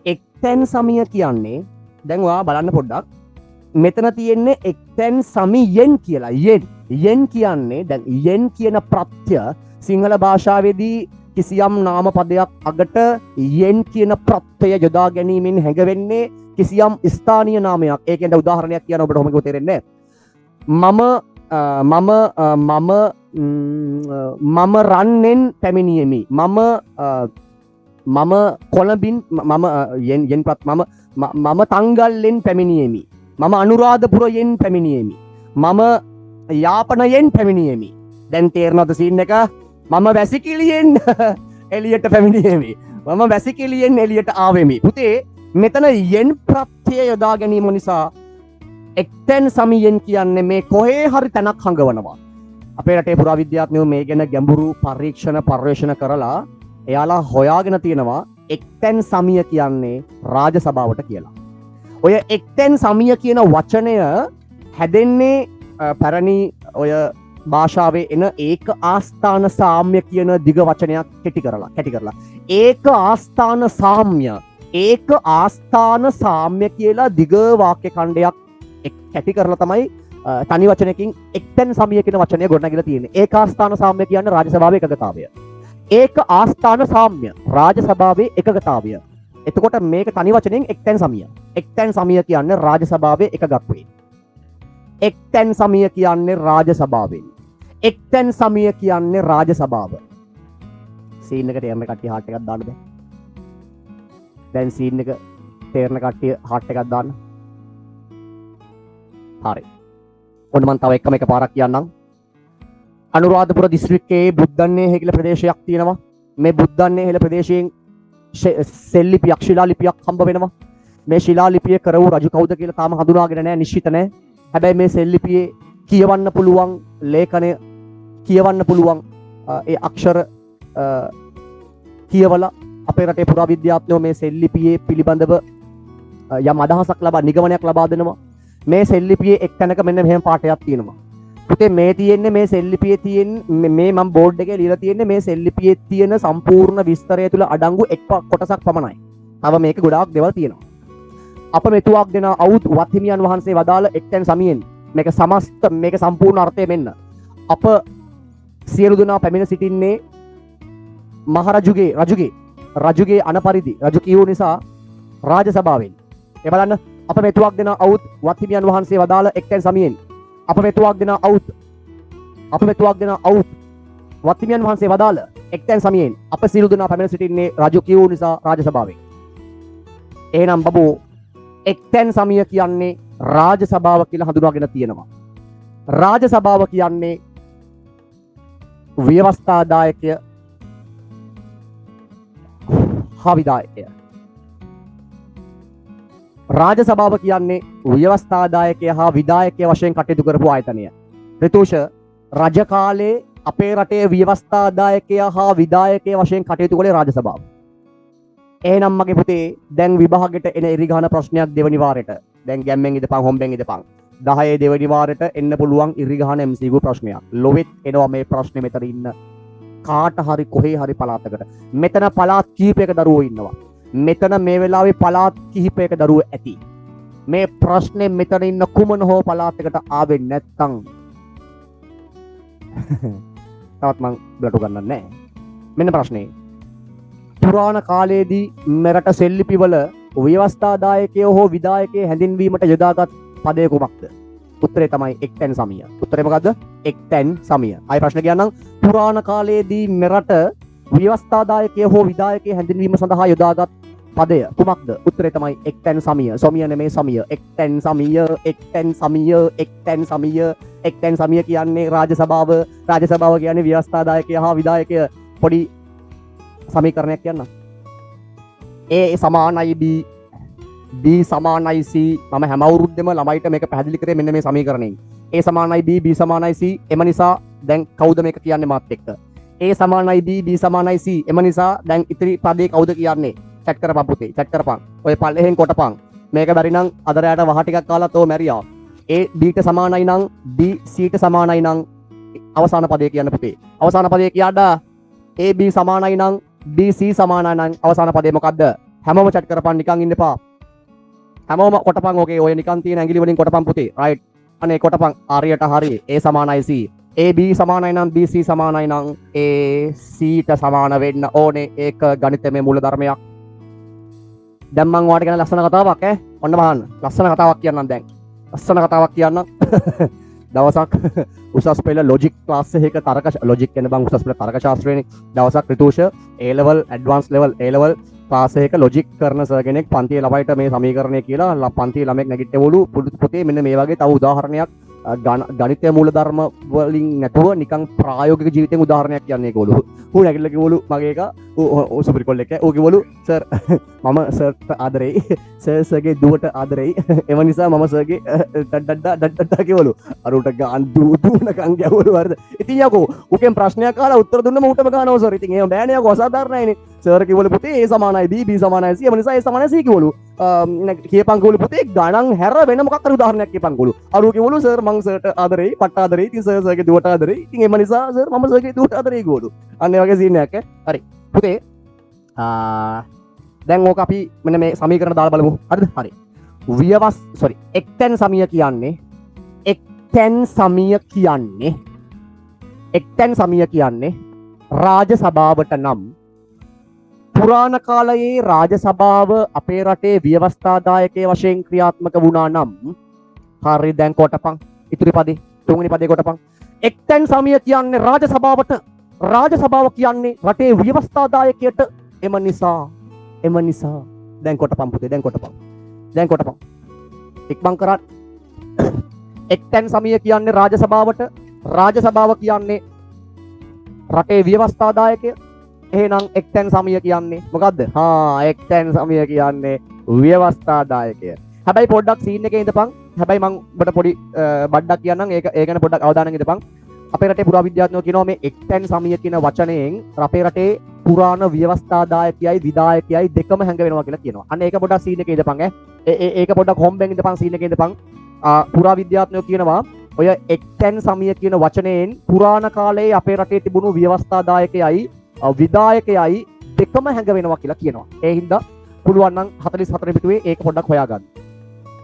එක්තැන් සමිය කියන්නේ දැන් ඔයා බලන්න පොඩ්ඩක් මෙතන තියෙන්නේ එක්තැන් සමියෙන් කියලා යෙන් කියන්නේ දැන් යෙන් කියන ප්‍රත්‍ය සිංහල භාෂාවේදී කිසියම් නාම පදයක් අගට යෙන් කියන ප්‍රත්‍යය යොදා ගැනීමෙන් හැඟවෙන්නේ කිසියම් ස්ථානීය නාමයක්. ඒකෙන් දැන් උදාහරණයක් කියන්න ඔබට ඔහොම කිව්වොත් තේරෙන්නේ මම රන්නෙන් පැමිණියෙමි. මම කොළඹින් යෙන් ප්‍රත් මම තංගල්ලෙන් පැමිණියෙමි. මම අනුරාධපුරයෙන් පැමිණියෙමි. මම යාපනයෙන් පැමිණියෙමි. දැන් තේරෙනවද සීන් එක? මම වැසිකිළියෙන් එළියට පැමිණියෙමි. මම වැසිකිළියෙන් එළියට ආවෙමි. පුතේ මෙතන යෙන් ප්‍රත්‍යය යොදා ගැනීම නිසා එක්තැන් සමියෙන් කියන්නේ මේ කොහේ හරි තැනක් හංගවනවා. අපේ රටේ පුරාවිද්‍යාඥයෝ මේ ගැන ගැඹුරු පර්යේෂණ කරලා එයාලා හොයාගෙන තියෙනවා එක්තැන් සමිය කියන්නේ රාජසභාවට කියලා. ඔය එක්තැන් සමිය කියන වචනය හැදෙන්නේ පැරණි ඔය භාෂාවේ එන ඒක ආස්ථාන සාම්‍ය කියන දිග වචනයක් කැටි කරලා ඒක ආස්ථාන සාම්‍ය කියලා දිග වාක්‍ය ඛණ්ඩයක් කැටි කරලා තමයි තනි වචනයකින් එක්තැන් සමිය කියන වචනය ගොඩනගලා තියෙන්නේ. ඒක ආස්ථාන සාම්‍ය කියන්නේ රාජසභාවේ එකගතාවය. ඒක ආස්ථාන සාම්‍ය රාජසභාවේ එකගතාවය. එතකොට මේක තනි වචනෙන් එක්තැන් සමිය. එක්තැන් සමිය කියන්නේ රාජසභාවේ එකගත්වේ. එක්තැන් සමිය කියන්නේ රාජසභාවෙන්. එක්තැන් සමිය කියන්නේ රාජසභාව. සීන් එක තේරෙන කට්ටිය හાર્ට් එකක් දාන්න බෑ. දැන් සීන් එක තේරෙන කට්ටිය හાર્ට් එකක් දාන්න. හරි. ඔන්න මම තව එකම එක පාරක් කියන්නම්. අනුරාධපුර දිස්ත්‍රික්කයේ බුද්ධන්නේ කියලා ප්‍රදේශයක් තියෙනවා. මේ බුද්ධන්නේ ප්‍රදේශයෙන් සෙල්ලිපියක් ශිලාලිපියක් හම්බ වෙනවා. මේ ශිලාලිපිය කරවූ රජු කවුද කියලා තාම හඳුනාගෙන නැහැ, නිශ්චිත නැහැ. හැබැයි මේ සෙල්ලිපියේ කියවන්න පුළුවන් ලේඛනය කියවන්න පුළුවන් ඒ අක්ෂර කියවලා අපේ රටේ පුරාවිද්‍යාඥයෝ මේ සෙල්ලිපියේ පිළිබඳව යම් අදහසක් ලබා නිගමනයක් ලබා දෙනවා. මේ සෙල්ලිපියේ එක් තැනක මෙන්න මෙහෙම පාඩයක් තියෙනවා. පුතේ මේ තියෙන්නේ මේ සෙල්ලිපියේ තියෙන මේ මම බෝඩ් එකේ ලියලා තියෙන්නේ මේ සෙල්ලිපියේ තියෙන සම්පූර්ණ විස්තරය තුල අඩංගු එක් කොටසක් පමණයි. තව මේක ගොඩාක් දේවල් තියෙනවා. අප මෙතුවක් දෙන අවුත් වත්හිමියන් වහන්සේ වදාළ එක්තැන් සමියෙන් මේක සමස්ත මේක සම්පූර්ණ අර්ථය මෙන්න. අප සියලු දෙනා පැමිණ සිටින්නේ මහරජුගේ අනපරිදි රජු කියූ නිසා රාජසභාවෙන්. ඒ බලන්න අප මෙතුවක් දෙන අවුත් වත්හිමියන් වහන්සේ වදාළ එක්තැන් සමියෙන් අප මෙතුවක් දෙන අවුත් වත්හිමියන් වහන්සේ වදාළ එක්තැන් සමියෙන් අප සියලු දෙනා පැමිණ සිටින්නේ රාජකීය නිසා රාජ සභාවේ. එහෙනම් බබෝ එක්තැන් සමිය කියන්නේ රාජ සභාව කියලා හඳුනාගෙන තියෙනවා. රාජ සභාව කියන්නේ ව්‍යවස්ථාදායකය හා විධායකය. රාජ සභාව කියන්නේ ව්‍යවස්ථාදායකය හා විධායකය වශයෙන් කටයුතු කරපු ආයතනය. රිතුෂ රජ කාලේ අපේ රටේ ව්‍යවස්ථාදායකය හා විධායකය වශයෙන් කටයුතු කළේ රාජ සභාව. එහෙනම් මගේ පුතේ දැන් විභාගෙට එන ඉරිගහන ප්‍රශ්නයක් දෙවනි වාරෙට දැන් ගැම්මෙන් ඉදපන් හොම්බෙන් ඉදපන් 10 දෙවනි වාරෙට එන්න පුළුවන් ඉරිගහන MCQ ප්‍රශ්නයක්. ලොවෙත් එනවා මේ ප්‍රශ්නේ මෙතන ඉන්න කාට හරි කොහේ හරි පළාතකට. මෙතන පළාත් කිහිපයක දරුවෝ ඉන්නවා. මෙතන මේ වෙලාවේ පළාත් කිහිපයක දරුවෝ ඇති. මේ ප්‍රශ්නේ මෙතන ඉන්න කුමන හෝ පළාතකට ආවේ නැත්තම් තවත් මං බ්ලට් ගන්නන්නේ නැහැ. මෙන්න ප්‍රශ්නේ. පුරාණ කාලයේදී මෙරට සෙල්ලිපිවල ව්‍යවස්ථාදායකයෝ හෝ විධායකයෝ හැඳින්වීමට යොදාගත් පදය කුමක්ද? උත්තරේ තමයි එක්තැන් සමිය. උත්තරේ මොකද්ද? එක්තැන් සමිය. ආයි ප්‍රශ්න කියන්නම්. පුරාණ කාලයේදී මෙරට ව්‍යවස්ථාදායකයෝ හෝ විධායකයෝ හැඳින්වීම සඳහා යොදාගත් පදය කුමක්ද? උත්තරේ තමයි එක්තැන් සමිය. සමිය නෙමේ සමිය. එක්තැන් සමිය, එක්තැන් සමිය, එක්තැන් සමිය. එක්තැන් සමිය කියන්නේ රාජ සභාව. රාජ සභාව කියන්නේ ව්‍යවස්ථාදායකය හා විධායකය. පොඩි සමීකරණයක් කියන්න. A සමානයි B, B සමානයි C. මම හැම අවුරුද්දෙම ළමයිට මේක පැහැදිලි කරේ මෙන්න මේ සමීකරණයෙන්. A සමානයි B, B සමානයි C. එම නිසා දැන් කවුද මේක කියන්නේ මාත් එක්ක? A සමානයි B, B සමානයි C. එම නිසා දැන් ඉතිරි පදේ කවුද කියන්නේ? චැට් කරපන් පුතේ. චැට් කරපන්. ඔය පල්ලෙහෙන් කොටපන්. මේක බැරි නම් අද රැයට වහ ටිකක් කාලා තෝ මැරියා. A B ට සමානයි නම් B C ට සමානයි නම් අවසාන පදේ කියන්න පුතේ. අවසාන පදේ කියන්න A B සමානයි නම් B C සමානයි නම් අවසාන පදේ මොකද්ද? හැමෝම චැට් කරපන් නිකන් ඉන්න එපා. හැමෝම කොටපන්. ඕකේ ඔය නිකන් තියෙන ඇඟිලි වලින් කොටපන් පුතේ. රයිට්. අනේ කොටපන්. හරියට හරි. A සමානයි C. A B සමානයි නම් B C සමානයි නම් A C ට සමාන වෙන්න ඕනේ. ඒක ගණිතමය මූලධර්මයක්. දැන් මං ඔයාලට කියන ලස්සන කතාවක් ඔන්න බලන්න. ලස්සන කතාවක් කියන්නම් දැන්. ලස්සන කතාවක් කියන්නම්. දවසක් උසස් පෙළ ලොජික් ක්ලාස් එකක තර්ක ලොජික් කියන බං උසස් පෙළ තර්ක ශාස්ත්‍රයේනේ. දවසක් රිතුෂ A level advanced level A level class එකක ලොජික් කරන සර් කෙනෙක් පන්තියේ ළමයිට මේ සමීකරණය කියලා පන්තියේ ළමෙක් නැගිට්ටවලු පුතේ මෙන්න මේ වගේ තව උදාහරණයක් ගණිතය මූලධර්ම වලින් නැතුව නිකන් ප්‍රායෝගික ජීවිතෙන් උදාහරණයක් කියන්නේ ඒගොල්ලෝ. ඌ නැගිටලා කිව්වලු මගේ එක ඌ සුපිරි කොල්ලෙක් ඌ කිව්වලු සර් මම සර්ට ආදරෙයි සර්ගේ දුවට ආදරෙයි එම නිසා මම සර්ගේ ඩඩ කිව්වලු අර උට ගාන් දුවනකන් ගැව්වලු හරිද. ඉතින් යකෝ ඌගෙන් ප්‍රශ්නයක් අහලා උත්තර දුන්නම ඌටම ගන්නවා සර්. ඉතින් එහෙම බෑනේ යකෝ අසාධාරණයිනේ. සර් කිව්වලු පුතේ A සමානයි B, B සමානයි C. එම නිසා A සමානයි C කිව්වලු. කියපන් කිව්වලු පුතේ ගණන් හැර වෙන මොකක් හරි උදාහරණයක් කියපන් කිව්වලු. අර ඌ කිව්වලු සර් මං සර්ට ආදරෙයි, පට්ට ආදරෙයි. ඉතින් සර්ගේ දුවට ආදරෙයි. ඉතින් එම නිසා සර් මම සර්ගේ දුවට ආදරෙයි කිව්වලු. අන්න ඒ වගේ සීන් එකක් හරි. පුතේ දැන් ඕක අපි මෙන්න මේ සමීකරණ දාලා බලමු. හරිද? හරි. එක්තැන් සමිය කියන්නේ රාජ සභාවට නම් පුරාණ කාලයේ රාජ සභාව අපේ රටේ ව්‍යවස්ථාදායකයේ වශයෙන් ක්‍රියාත්මක වුණා නම් හරි දැන් කොටපන් ඉතිරි පදේ තුන්වෙනි පදේ කොටපන්. එක්තැන් සමිය කියන්නේ රාජ සභාවට, රාජ සභාව කියන්නේ රටේ ව්‍යවස්ථාදායකයට. එම නිසා දැන් කොටපන් පුතේ දැන් කොටපන් ඉක්මන් කරා. එක්තැන් සමිය කියන්නේ රාජ සභාවට, රාජ සභාව කියන්නේ රටේ ව්‍යවස්ථාදායකය. එහෙනම් එක්තැන් සමිය කියන්නේ මොකද්ද? එක්තැන් සමිය කියන්නේ ව්‍යවස්ථාදායකය. හැබැයි පොඩ්ඩක් සීන් එකේ ඉඳපන්. හැබැයි මම ඔබට පොඩි බඩක් කියන්නම්. ඒක ගැන පොඩ්ඩක් අවධානයෙන් ඉඳපන්. අපේ රටේ පුරාවිද්‍යාඥයෝ කියනවා මේ එක්තැන් සමිය කියන වචනයෙන් අපේ රටේ පුරාණ ව්‍යවස්ථාදායකයයි විධායකයයි දෙකම හැංග වෙනවා කියලා කියනවා. අන්න ඒක පොඩ්ඩක් සීන් එකේ ඉඳපන් ඒක පොඩ්ඩක් හොම්බෙන් ඉඳපන් සීන් එකේ ඉඳපන්. පුරාවිද්‍යාඥයෝ කියනවා ඔය එක්තැන් සමිය කියන වචනයෙන් පුරාණ කාලයේ අපේ රටේ තිබුණු ව්‍යවස්ථාදායකයයි විධායකයයි දෙකම හැංග වෙනවා කියලා කියනවා. ඒ හින්දා පුළුවන් නම් 44 පිටුවේ ඒක පොඩ්ඩක් හොයාගන්න.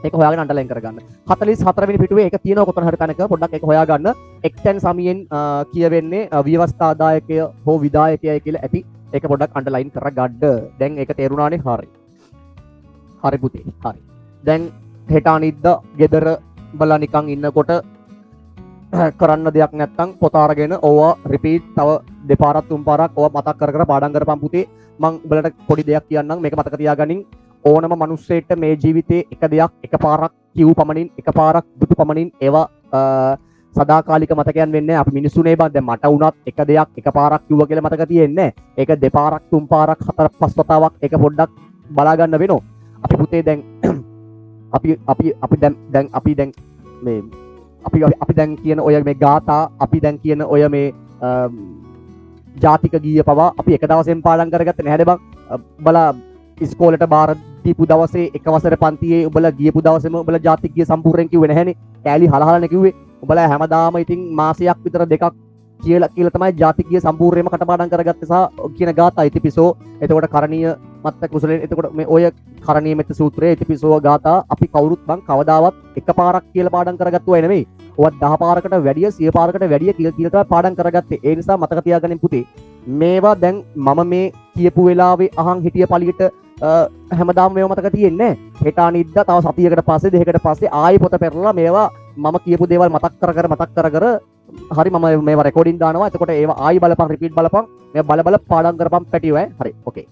ඒක හොයාගෙන අන්ඩර්ලයින් කරගන්න. 44 වෙනි පිටුවේ ඒක තියෙනවා කොතන හරි තැනක පොඩ්ඩක් ඒක හොයාගන්න. එක්තැන් සමියෙන් කියවෙන්නේ ව්‍යවස්ථාදායකය හෝ විධායකයයි කියලා ඇති. ඒක පොඩ්ඩක් අන්ඩර්ලයින් කරගන්න. දැන් ඒක තේරුණානේ. හරි පුතේ. හරි. දැන් හෙට අනිද්දා ගෙදර බලා නිකන් ඉන්නකොට කරන්න දෙයක් නැත්තම් පොත අරගෙන ඕවා රිපීට් තව දෙපාරක් තුන් පාරක් ඕවා මතක් කර කර පාඩම් කරපන් පුතේ. මං උඹලට පොඩි දෙයක් කියන්නම් මේක මතක තියාගනින්. ඕනම මිනිස්සෙට මේ ජීවිතේ එක දෙයක් එකපාරක් කිව් පමණින් එකපාරක් දුටු පමණින් ඒවා සදාකාලික මතකයන් වෙන්නේ. අපි මිනිස්සුනේ බං දැන් මට වුණත් එක දෙයක් එකපාරක් කිව්වා කියලා මතක තියෙන්නේ. ඒක දෙපාරක් තුන් පාරක් හතර පහ වතාවක් ඒක පොඩ්ඩක් බලා ගන්න වෙනවා. අපි පුතේ දැන් අපි දැන් මේ අපි දැන් කියන ඔය මේ ගාථා අපි දැන් කියන ඔය මේ ජාතික ගීය පවා අපි එක දවසෙන් පාඩම් කරගත්තේ නැහැ බං. බලා ඉස්කෝලේට බාර දීපු දවසේ එක වසර පන්තියේ උඹලා ගියපු දවසේම උඹලා ජාතික ගීය සම්පූර්ණයෙන් කිව්වේ නැහැනේ. කෑලි හලහලනේ කිව්වේ. උඹලා හැමදාම ඉතින් මාසයක් විතර දෙකක් කියලා තමයි ජාතික ගීය සම්පූර්ණයෙන්ම කටපාඩම් කරගත්තේ සහ කියන ගාථා ඉතිපිසෝ. එතකොට කරණීය මත්ත කුසලෙන් එතකොට මේ ඔය කරණීය මෙත්ත සූත්‍රයේ ඉතිපිසෝ ගාථා අපි කවුරුත් බං කවදාවත් එකපාරක් කියලා පාඩම් කරගත්තු අය නෙමෙයි. ඔවත් 10 පාරකට වැඩිය 100 පාරකට වැඩිය කියලා තමයි පාඩම් කරගත්තේ. ඒ නිසා මතක තියාගන්න පුතේ. මේවා දැන් මම මේ කියපු වෙලාවේ අහන් හිටිය පළියට හැමදාම මේව මතක තියෙන්නේ නැහැ. හෙට අනිද්දා තව සතියකට පස්සේ දෙකකට පස්සේ ආයෙ පොත පෙරලා මේවා මම කියපු දේවල් මතක් කර කර හරි මම මේවා රෙකෝඩින් දානවා. එතකොට ඒවා ආයෙ බලපන් රිපීට් බලපන්. මේ බල පාඩම් කරපන් පැටියෝ ඈ. හරි. ඕකේ.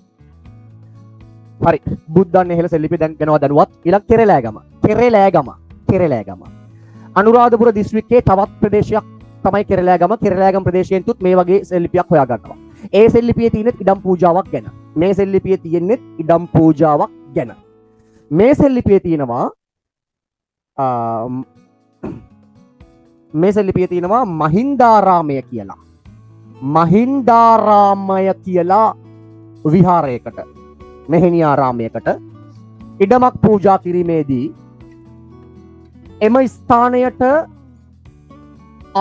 හරි. බුද්ධාන් එහෙල සෙල්ලිපි දැන් යනවා දැනුවත්. ඊළඟ කෙරෙලෑගම. අනුරාධපුර දිස්ත්‍රික්කයේ තවත් ප්‍රදේශයක් තමයි කෙරෙලෑගම ප්‍රදේශයෙන් තුත් මේ වගේ සෙල්ලිපියක් හොයා ගන්නවා. ඒ සෙල්ලිපියේ තියෙන ඉඩම් පූජාවක් ගැන. මේ සෙල්ලිපියේ තියෙන්නේ ඉඩම් පූජාවක් ගැන. මේ සෙල්ලිපියේ තියෙනවා මහින්දාරාමය කියලා. මහින්දාරාමය කියලා විහාරයකට මෙහෙණියාරාමයකට ඉඩමක් පූජා කිරීමේදී එම ස්ථානයට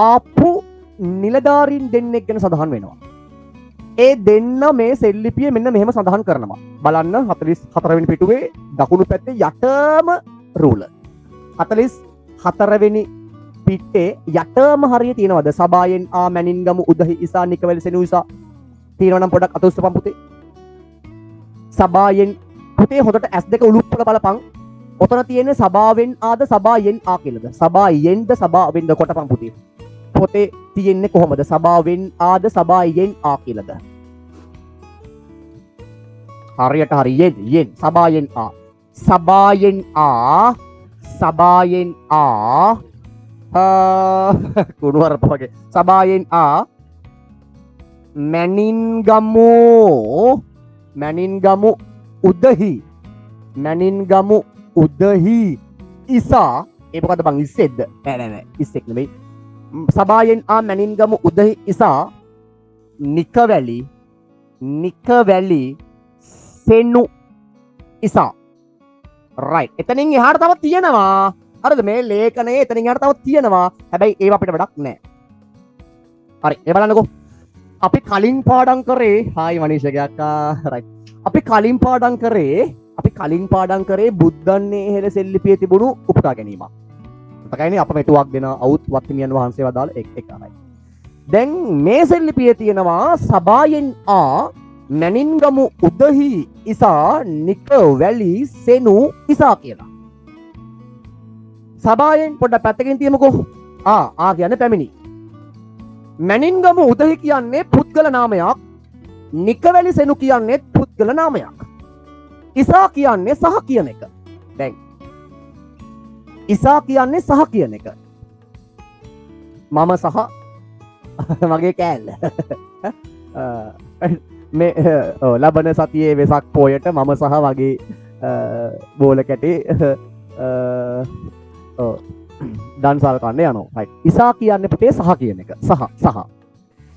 ආපු නිලධාරීන් දෙන්නෙක් ගැන සඳහන් වෙනවා. ඒ දෙන්න මේ සෙල්ලිපිය මෙන්න මෙහෙම සඳහන් කරනවා. බලන්න 44 වෙනි පිටුවේ දකුණු පැත්තේ යටම රූල. 44 වෙනි පිටේ යටම හරිය තියෙනවද? සබායෙන් ආ මැනින්ගමු උදහි ඉසා නිකවැලි සෙනුයිසා තියෙනවනම් පොඩක් අත උස්සපන් පුතේ. සබායෙන් පුතේ හොඳට S2 උලුප්පල බලපන්. ඔතන තියෙන්නේ සබාවෙන් ආද සබායෙන් ආ කියලාද? සබායෙන්ද සබාවෙන්ද කොටපන් පුතේ. පොතේ තියෙන්නේ කොහොමද? සබාවෙන් ආද සබායෙන් ආ කියලාද? හරියට යෙන් සබායෙන් ආ. සබායෙන් ආ කුණුවරප වගේ. සබායෙන් ආ මැනින්ගමු උදහි ඉසා ඒ මොකද බං ඉස්සෙද්ද? නෑ ඉස්සෙක් නෙමෙයි. සබායෙන් ආ මැනින්ගමු උදහි ඉසා නිකවැලි සෙනු ඉසා. රයිට්. එතනින් එහාට තව තියෙනවා. හරිද? මේ ලේඛනයේ එතනින් එහාට තව තියෙනවා. හැබැයි ඒව අපිට වැඩක් නෑ. හරි. ඒ බලන්නකෝ. අපි කලින් පාඩම් කරේ හායි මනීෂගේ අක්කා. රයිට්. අපි කලින් පාඩම් කරේ බුද්ධන්නේ එහෙල සෙල්ලිපියේ තිබුණු උපුටා ගැනීමක්. මතකයිනේ අප මෙතුවක් දෙන අවුත් වත්හිමියන් වහන්සේ වදාළ එක එකයි. දැන් මේ සෙල්ලිපියේ තියෙනවා සබායෙන් ආ මැනින්ගමු උදහි ඉසා නිකවැලි සෙනු ඉසා කියලා. සබායෙන් පොඩ්ඩක් පැත්තකින් තියමුකෝ. ආ කියන්නේ පැමිණි. මැනින්ගමු උදහි කියන්නේ පුද්ගල නාමයක්. නිකවැලි සෙනු කියන්නේ පුද්ගල නාමයක්. ඉසා කියන්නේ සහ කියන එක. දැන් ඉසා කියන්නේ සහ කියන එක. මම සහ මගේ කෑල්ල. මේ ලබන සතියේ වෙසක් පෝයට මම සහ වගේ බෝල කැටේ දන්සල් කන්න යනවා. right. ඉසා කියන්නේ පුතේ සහ කියන එක. සහ.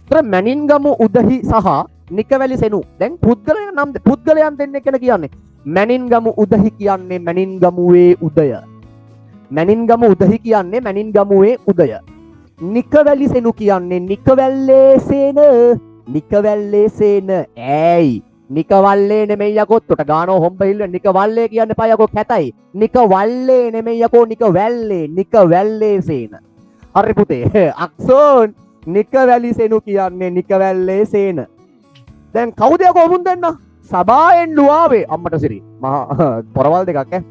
ඒතර මැනින්ගමු උදහි සහ නිකවැලි සෙනු. දැන් පුද්ගලයන් දෙන්නෙක් ගැන කියන්නේ. මැනින්ගමු උදහි කියන්නේ මැනින්ගමුවේ උදය. මැනින්ගමු උදහි කියන්නේ මැනින්ගමුවේ උදය. නිකවැලි සෙනු කියන්නේ නිකවැල්ලේ සේන. ඇයි? නිකවල්ලේ නෙමෙයි යකෝ තොට ගානෝ හොම්බහිල්ල නිකවල්ලේ කියන්න එපා යකෝ කැතයි. නිකවල්ලේ නෙමෙයි යකෝ නිකවැල්ලේ සේන. හරි පුතේ. අක්සෝන් නිකවැලි සෙනු කියන්නේ නිකවැල්ලේ සේන. දැන් කවුද යකෝ මුන් දෙන්න? සබායෙන් ලුවාවේ අම්මට සිරි. මහා පොරවල් දෙකක් ඈ.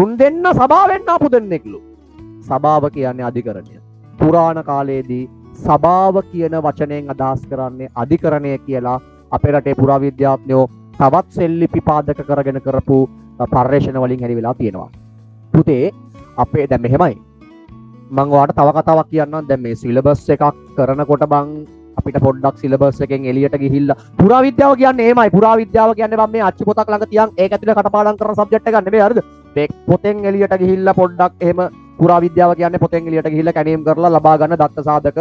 උන් දෙන්න සභාවෙන් ආපු දෙන්නෙක්ලු. සභාව කියන්නේ අධිකරණය. පුරාණ කාලයේදී සභාව කියන වචනයෙන් අදහස් කරන්නේ අධිකරණය කියලා අපේ රටේ පුරාවිද්‍යාඥයෝ තවත් සෙල්ලිපි පාදක කරගෙන කරපු පර්යේෂණ වලින් හැරි වෙලා තියෙනවා. පුතේ අපේ දැන් මෙහෙමයි. මම ඔයාලට තව කතාවක් කියන්නම්. දැන් මේ සිලබස් එකක් කරනකොට බං අපිට පොඩ්ඩක් සිලබස් එකෙන් එළියට ගිහිල්ලා පුරාවිද්‍යාව කියන්නේ එහෙමයි. පුරාවිද්‍යාව කියන්නේ මම මේ අච්චු පොතක් ළඟ තියන් ඒක ඇතුලේ කටපාඩම් කරන සබ්ජෙක්ට් එකක් නෙමෙයි හරිද? මේ පොතෙන් එළියට ගිහිල්ලා පොඩ්ඩක් එහෙම පුරාවිද්‍යාව කියන්නේ පොතෙන් එළියට ගිහිල්ලා කැණීම් කරලා ලබා ගන්න දත්ත සාධක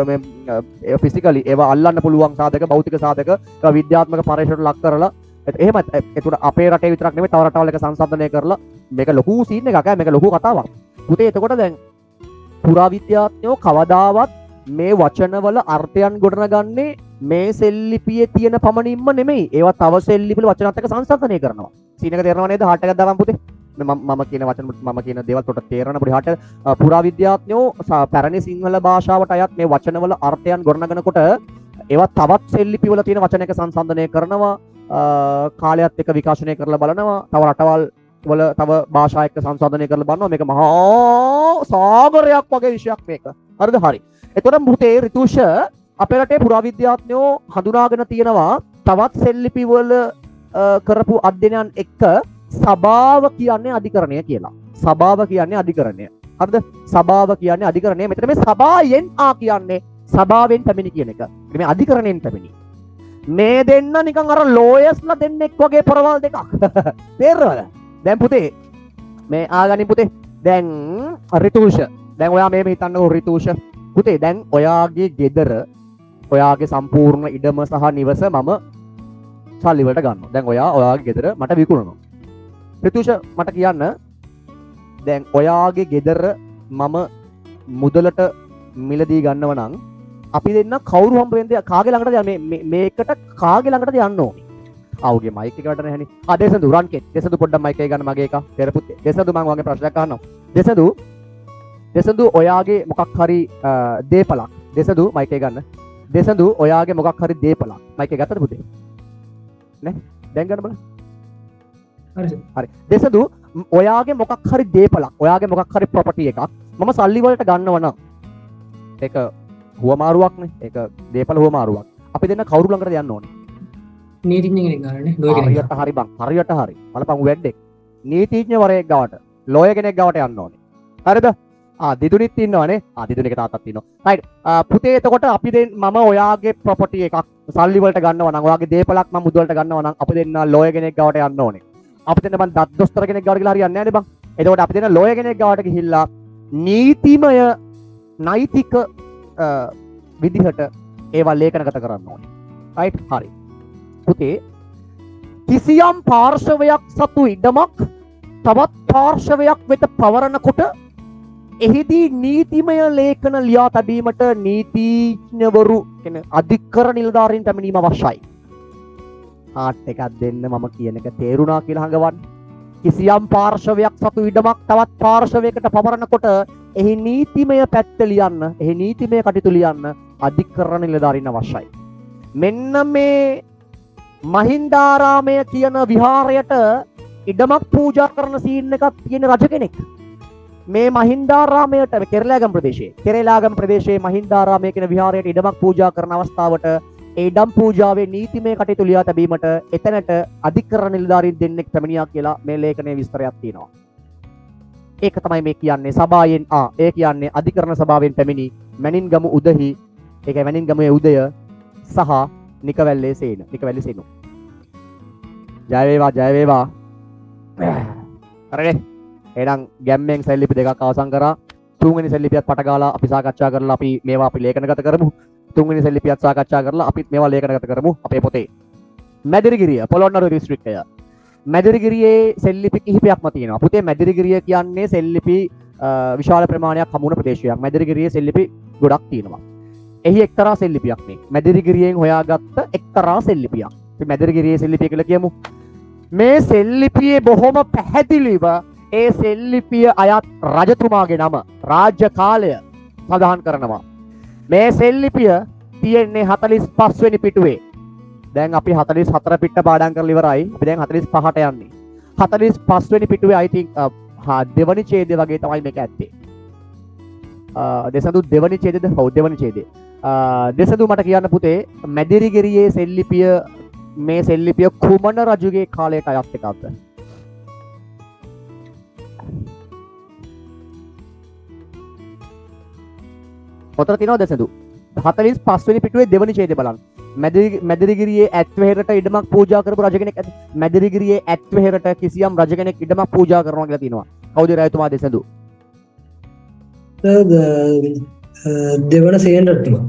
මේ ෆිසිකලි ඒවා අල්ලන්න පුළුවන් සාධක භෞතික සාධක ඒවා විද්‍යාත්මක පරීක්ෂණයට ලක් කරලා එහෙම ඒකට අපේ රටේ විතරක් නෙමෙයි තව රටවල් එක සංසන්දනය කරලා මේක ලොකු සීන් එකක් මේක ලොකු කතාවක්. පුතේ එතකොට දැන් පුරාවිද්‍යාඥයෝ කවදාවත් මේ වචනවල අර්ථයන් ගොඩනගන්නේ මේ සෙල්ලිපියේ තියෙන පමණින්ම නෙමෙයි. ඒවා තව සෙල්ලිපිවල වචනත් එක්ක සංසන්දනය කරනවා. සීන් එක තේරෙනව නේද? හාට් එකක් දාපන් පුතේ. මම කියන වචන මම කියන දේවල් පොට තේරෙන පොඩි හාට පුරාවිද්‍යාඥයෝ පැරණි සිංහල භාෂාවට අයත් මේ වචනවල අර්ථයන් ගොඩනගනකොට ඒවා තවත් සෙල්ලිපිවල තියෙන වචන එක සංසන්දනය කරනවා. කාලයත් එක්ක විකාශනය කරලා බලනවා. තව රටවල් වල තව භාෂා එක්ක සංසන්දනය කරලා බලනවා. මේක මහා සාගරයක් වගේ විෂයක් මේක. හරිද? හරි. එතකොට පුතේ රිතුෂ අපේ රටේ පුරාවිද්‍යාඥයෝ හඳුනාගෙන තියෙනවා තවත් සෙල්ලිපි වල කරපු අධ්‍යයනයන් එක්ක සභාව කියන්නේ අධිකරණය කියලා. සභාව කියන්නේ අධිකරණය. හරිද? සභාව කියන්නේ අධිකරණය. මෙතන මේ සභායෙන් කියන්නේ සභාවෙන් පැමිණි කියන එක. මේ අධිකරණයෙන් පැමිණි. මේ දෙන්න නිකන් අර ලෝයර්ස්ලා දෙන්නෙක් වගේ පොරවල් දෙකක්. තේරෙනවද? දැන් පුතේ මේ ආගනි පුතේ. දැන් රිතුෂ. දැන් ඔයා මේ හිතන්නකෝ රිතුෂ. පුතේ දැන් ඔයාගේ ගෙදර ඔයාගේ සම්පූර්ණ ඉඩම සහ නිවස මම සල්ලි වලට ගන්නවා. දැන් ඔයාගේ ගෙදර මට විකුණනවා. රිතුෂ මට කියන්න දැන් ඔයාගේ ගෙදර මම මුදලට මිලදී ගන්නව නම් අපි දෙන්න කවුරු හම්බ වෙන්ද කාගේ ළඟටද මේකට කාගේ ළඟටද යන්න ඕනේ? ආවගේ මයික් එක වටනේ හැනි. දෙසඳු රන්කෙත්. දෙසඳු පොඩ්ඩක් මයික් එක ගන්න මගේ එක. පෙරපුත්තේ. දෙසඳු මම වගේ ප්‍රශ්නයක් අහනවා. දෙසඳු ඔයාගේ මොකක් හරි දේපලක්. දෙසඳු මයික් එක ගන්න. දෙසඳු ඔයාගේ මොකක් හරි දේපලක්. මයික් එක ගත්තද පුතේ? නේ? දැන් ගන්න බලන්න. හරි. දෙසඳු ඔයාගේ මොකක් හරි දේපලක්. ඔයාගේ මොකක් හරි ප්‍රොපර්ටි එකක් මම සල්ලි වලට ගන්නව නම් ඒක හුවමාරුවක්නේ. ඒක දේපල හුවමාරුවක්. අපි දෙන්න කවුරු ළඟටද යන්න ඕනේ? නීතිඥ කෙනෙක් ගන්නනේ. ලෝය කෙනෙක්. හරියට හරි බං. හරියට හරි. බලපන් වැඩෙක්. නීතිඥවරයෙක් ගාවට, ලෝය කෙනෙක් ගාවට යන්න ඕනේ. හරිද? දිදුනිත් ඉන්නවනේ. දිදුනික තාත්තත් ඉන්නවා. රයිට්. පුතේ එතකොට අපි මම ඔයාගේ ප්‍රොපර්ටි එකක් සල්ලි වලට ගන්නව නම් ඔයාගේ දේපලක් මම මුදල් වලට ගන්නව නම් අපි දෙන්න ලෝය කෙනෙක් ගාවට යන්න ඕනේ. අපි දෙන්න බං දත් දොස්තර කෙනෙක් ගාවට ගිහලා හරියන්නේ නැහැ නේ බං. එතකොට අපි දෙන්න ලෝය කෙනෙක් ගාවට ගිහිල්ලා නීතිමය නෛතික විදිහට ඒවා ලේඛනගත කරන්න ඕනේ. රයිට්? හරි. පුතේ කිසියම් පාර්ශවයක් සතු ඉඩමක් තවත් පාර්ශවයක් වෙත පවරනකොට එහිදී නීතිමය ලේඛන ලියා තැබීමට නීතිඥවරු කියන අධිකරණ නිලධාරීන් පැමිණීම අවශ්‍යයි. හාට් එකක් දෙන්න මම කියන එක තේරුණා කියලා හංගවන්න. කිසියම් පාර්ශවයක් සතු ඉඩමක් තවත් පාර්ශවයකට පවරනකොට එහි නීතිමය පැත්ත ලියන්න, එහි නීතිමය කටයුතු ලියන්න අධිකරණ නිලධාරීන් අවශ්‍යයි. මෙන්න මේ මහින්දාරාමය කියන විහාරයට ඉඩමක් පූජා කරන සීන් එකක් තියෙන රජ කෙනෙක්. මේ මහින්දාරාමයට කෙරළාගම ප්‍රදේශයේ මහින්දාරාමය කියන විහාරයට ඉඩමක් පූජා කරන අවස්ථාවට ඒ ඉඩම් පූජාවේ නීතිමය කටයුතු ලියා තැබීමට එතනට අධිකරණ නිලධාරීන් දෙන්නෙක් පැමිණියා කියලා මේ ලේඛනයේ විස්තරයක් තියෙනවා. ඒක තමයි මේ කියන්නේ සභාවෙන් ඒ කියන්නේ අධිකරණ සභාවෙන් පැමිණි මැනින්ගම උදෙහි ඒකයි මැනින්ගමේ උදය සහ නිකවැල්ලේ සේන. ජය වේවා. හරිනේ. එහෙනම් ගැම්මෙන් සෙල්ලිපි දෙකක් අවසන් කරා. තුන්වෙනි සෙල්ලිපියත් පට ගාලා අපි සාකච්ඡා කරලා අපි මේවා අපි ලේඛනගත කරමු. තුන්වෙනි සෙල්ලිපියත් සාකච්ඡා කරලා අපිත් මේවා ලේඛනගත කරමු අපේ පොතේ. මැදිරිගිරිය පොළොන්නරුව දිස්ත්‍රික්කය. මැදිරිගිරියේ සෙල්ලිපි කිහිපයක්ම තියෙනවා. පුතේ මැදිරිගිරිය කියන්නේ සෙල්ලිපි විශාල ප්‍රමාණයක් හමු වුණ ප්‍රදේශයක්. මැදිරිගිරියේ සෙල්ලිපි ගොඩක් තියෙනවා. එහි එක්තරා සෙල්ලිපියක් මේ. මැදිරිගිරියෙන් හොයාගත්ත එක්තරා සෙල්ලිපියක්. අපි මැදිරිගිරියේ සෙල්ලිපිය කියලා කියමු. මේ සෙල්ලිපියේ බොහොම පැහැදිලිව ඒ සෙල්ලිපිය අයත් රජතුමාගේ නම රාජ්‍ය කාලය සඳහන් කරනවා. මේ සෙල්ලිපිය තියෙන්නේ 45 වෙනි පිටුවේ. දැන් අපි 44 පිට පාඩම් කරලා ඉවරයි. අපි දැන් 45ට යන්නේ. 45 වෙනි පිටුවේ I think දෙවනි ඡේදය වගේ තමයි මේක ඇත්තේ. දෙසඳු දෙවනි ඡේදෙද? ඔව් දෙවනි ඡේදේ. දෙසඳු මට කියන්න පුතේ මැදිරිගිරියේ සෙල්ලිපිය මේ සෙල්ලිපිය කුමන රජුගේ කාලයට අයත් එකක්ද? ඔතන තියෙනවා දෙසඳු 45 වෙනි පිටුවේ දෙවනි ඡේදය බලන්න. මැදිරිගිරියේ ඇත්වෙහෙරට ඉඩමක් පූජා කරපු රජ කෙනෙක් ඇති. මැදිරිගිරියේ ඇත්වෙහෙරට කිසියම් රජ කෙනෙක් ඉඩමක් පූජා කරනවා කියලා තියෙනවා. කවුද රජතුමා දෙසඳු? දෙවනසේන රජතුමා.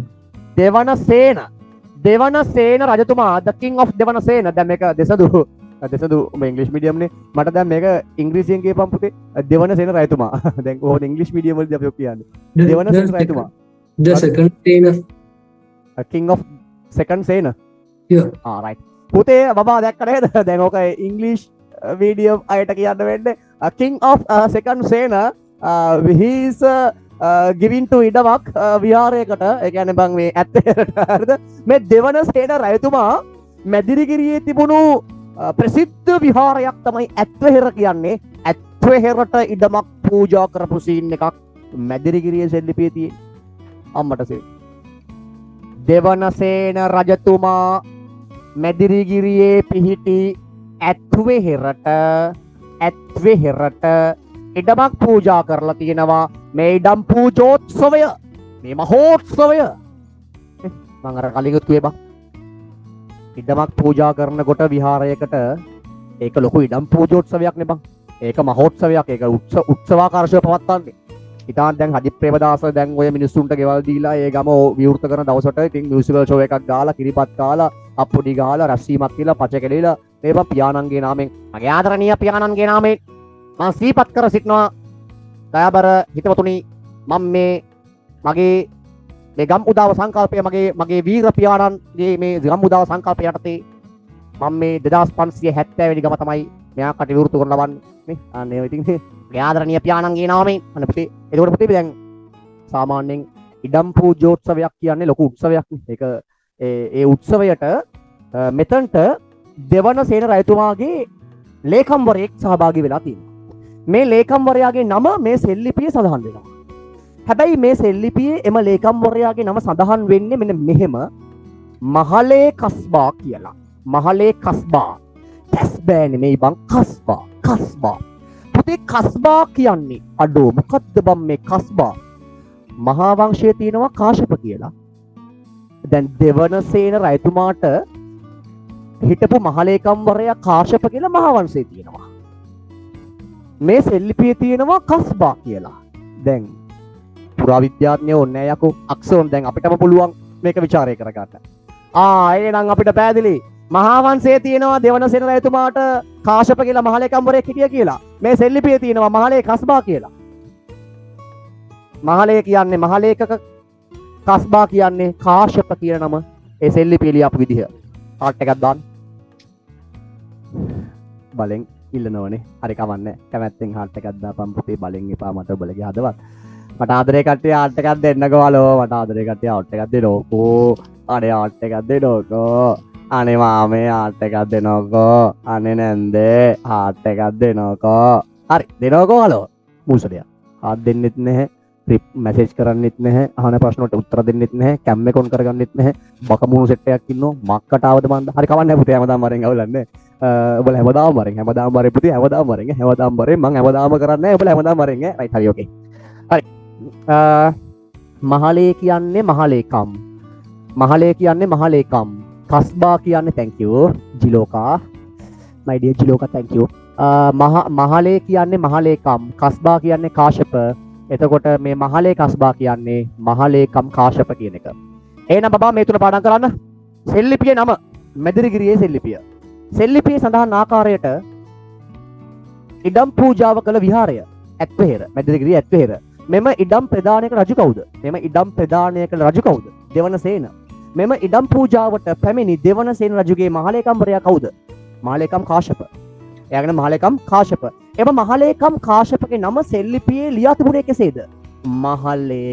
දෙවනසේන රජතුමා the king of දෙවනසේන. දැන් මේක දෙසඳු මේ ඉංග්‍රීසි මීඩියම් නේ. මට දැන් මේක ඉංග්‍රීසියෙන් කියපම් පුතේ දෙවනසේන රජතුමා. දැන් කොහොමද ඉංග්‍රීසි මීඩියම් වලදී අපි ඔක් කියන්නේ? දෙවනසේන රජතුමා. The second Sena. king of second Sena. Yeah. right. පුතේ බබා දැක්ක නේද? දැන් ඕක ඉංග්‍රීසි මීඩියම් අයට කියන්න වෙන්නේ king of second Sena he is giving to ඉඩමක් විහාරයකට. ඒ කියන්නේ බං මේ ඇත්තට හරිද? මේ දෙවනසේන රජතුමා මැදිරිගිරියේ තිබුණු ප්‍රසිද්ධ විහාරයක් තමයි ඇත්වෙහෙර කියන්නේ. ඇත්වෙහෙරට ඉඩමක් පූජා කරපු සීන් එකක් මැදිරිගිරියේ සෙල්ලිපියේ තියෙන්නේ. අම්මට සේ දෙවනසේන රජතුමා මැදිරිගිරියේ පිහිටි ඇත්වෙහෙරට ඉඩමක් පූජා කරලා තියෙනවා. මේ ඉඩම් පූජෝත්සවය මේ මහෝත්සවය මම අර කලින් කිව්වේ බං ඉඩමක් පූජා කරනකොට විහාරයකට ඒක ලොකු ඉඩම් පූජෝත්සවයක් නේ බං. ඒක මහෝත්සවයක්. ඒක උත්සවාකර්ෂව පවත්වන්නේ. ඉතින් දැන් හජිත් ප්‍රේමදාස දැන් ඔය මිනිස්සුන්ට ගෙවල් දීලා ඒ ගම විවෘත කරන දවසට ඉතින් මියුසිකල් ෂෝ එකක් ගාලා කිරිපත් කාලා අප්පුඩි ගාලා රැස්වීමක් කියලා පච කෙලිලා මේවා පියාණන්ගේ නාමයෙන් මගේ ආදරණීය පියාණන්ගේ නාමයෙන් මම සිහිපත් කර සිටිනවා. දයාබර හිතවතුනි මම මගේ ගම් උදාව සංකල්පය මගේ වීර පියාණන්ගේ මේ ගම් උදාව සංකල්පය යටතේ මම මේ 2570 වෙනි ගම තමයි මෙයා කටයුතු කරන ලබන්නේ නේ. අනේ ඉතින් මගේ ආදරණීය පියාණන්ගේ නාමයෙන් අනේ පුතේ. ඒකෝට පුතේ දැන් සාමාන්‍යයෙන් ඉඩම් පූජෝත්සවයක් කියන්නේ ලොකු උත්සවයක් නේ. ඒක ඒ උත්සවයට මෙතනට දෙවනසේන රජතුමාගේ ලේකම්වරයෙක් සහභාගී වෙලා තියෙනවා. මේ ලේකම්වරයාගේ නම මේ සෙල්ලිපියේ සඳහන් වෙනවා. හැබැයි මේ සෙල්ලිපියේ එම ලේකම්වරයාගේ නම සඳහන් වෙන්නේ මෙන්න මෙහෙම මහලේ කස්බා කියලා. මහලේ කස්බා. කස්බා නෙමෙයි බං කස්බා. පුතේ කස්බා කියන්නේ අඩෝ මොකද්ද බම් මේ කස්බා? මහා වංශයේ තියෙනවා කාශ්‍යප කියලා. දැන් දෙවනසේන රජතුමාට හිටපු මහලේකම්වරයා කාශ්‍යප කියලා මහා වංශයේ තියෙනවා. මේ සෙල්ලිපියේ තියෙනවා කස්බා කියලා. දැන් පුරාවිද්‍යාඥයෝ ඕනේ යකෝ අක්ෂරම් දැන් අපිටම පුළුවන් මේක ਵਿਚාරය කරගන්න. එහෙනම් අපිට පැහැදිලි මහා වංශයේ තියෙනවා දෙවනසේන රජතුමාට කාශ්‍යප කියලා මහලේකම්වරයෙක් හිටියා කියලා. මේ සෙල්ලිපියේ තියෙනවා මහලේ කස්බා කියලා. මහලේ කියන්නේ මහලේකක කස්බා කියන්නේ කාශ්‍යප කියන නම ඒ සෙල්ලිපිය ලියපු විදිහ. කාට් එකක් දාන්න. බලෙන් ඉල්ලනවනේ. හරි කවන්නේ. කැමැත්තෙන් හાર્ට් එකක් දාපම් පුතේ බලෙන් එපා මට ඔබලගේ හදවත්. මට ආදරේ කට්ටිය හાર્ට් එකක් දෙන්නකවලෝ. මට ආදරේ කට්ටිය හાર્ට් එකක් දෙනෝකෝ. අනේ හાર્ට් එකක් දෙනෝකෝ. අනේ මාමේ හાર્ට් එකක් දෙනෝකෝ. අනේ නැන්දේ හાર્ට් එකක් දෙනෝකෝ. හරි දෙනෝකෝ හලෝ. මූසඩිය. හાર્ට් දෙන්නෙත් නැහැ. මැසේජ් කරන්නෙත් නැහැ. අහන ප්‍රශ්නවලට උත්තර දෙන්නෙත් නැහැ. කැම් එක ඔන් කරගන්නෙත් නැහැ. බකමුණු සෙට් එකක් ඉන්නවා. මක්කට ආවද මන්ද? හරි කවන්නේ පුතේ හැමදාම වරෙන් අවුලන්නේ. ඔබලා හැමදාම වරෙන් පුතේ හැමදාම වරෙන් මං හැමදාම කරන්නේ නැහැ. ඔබලා හැමදාම වරෙන් රයිට් හරි ඕකේ. හරි. මහලේ කියන්නේ මහලේකම්. කස්බා කියන්නේ thank you ජිලෝකා. my dear ජිලෝකා thank you. මහලේ කියන්නේ මහලේකම්. කස්බා කියන්නේ කාශ්‍යප. එතකොට මේ මහලේ කස්බා කියන්නේ මහලේකම් කාශ්‍යප කියන එක. එහෙනම් බබා මේ තුන පාඩම් කරන්න. සෙල්ලිපියේ නම මැදිරිගිරියේ සෙල්ලිපිය. සෙල්ලිපියේ සඳහන් ආකාරයට ඉඩම් පූජාව කළ විහාරය ඇත්වෙහෙර මැදිරිගිරියේ ඇත්වෙහෙර. මෙම ඉඩම් ප්‍රදානය කළ රජු කවුද? දෙවනසේන. මෙම ඉඩම් පූජාවට පැමිණි දෙවනසේන රජුගේ මහලේකම්වරයා කවුද? මහලේකම් කාශ්‍යප. එයාගේ නම මහලේකම් කාශ්‍යප. එම මහලේකම් කාශ්‍යපගේ නම සෙල්ලිපියේ ලියා තිබුණේ කෙසේද? මහලේ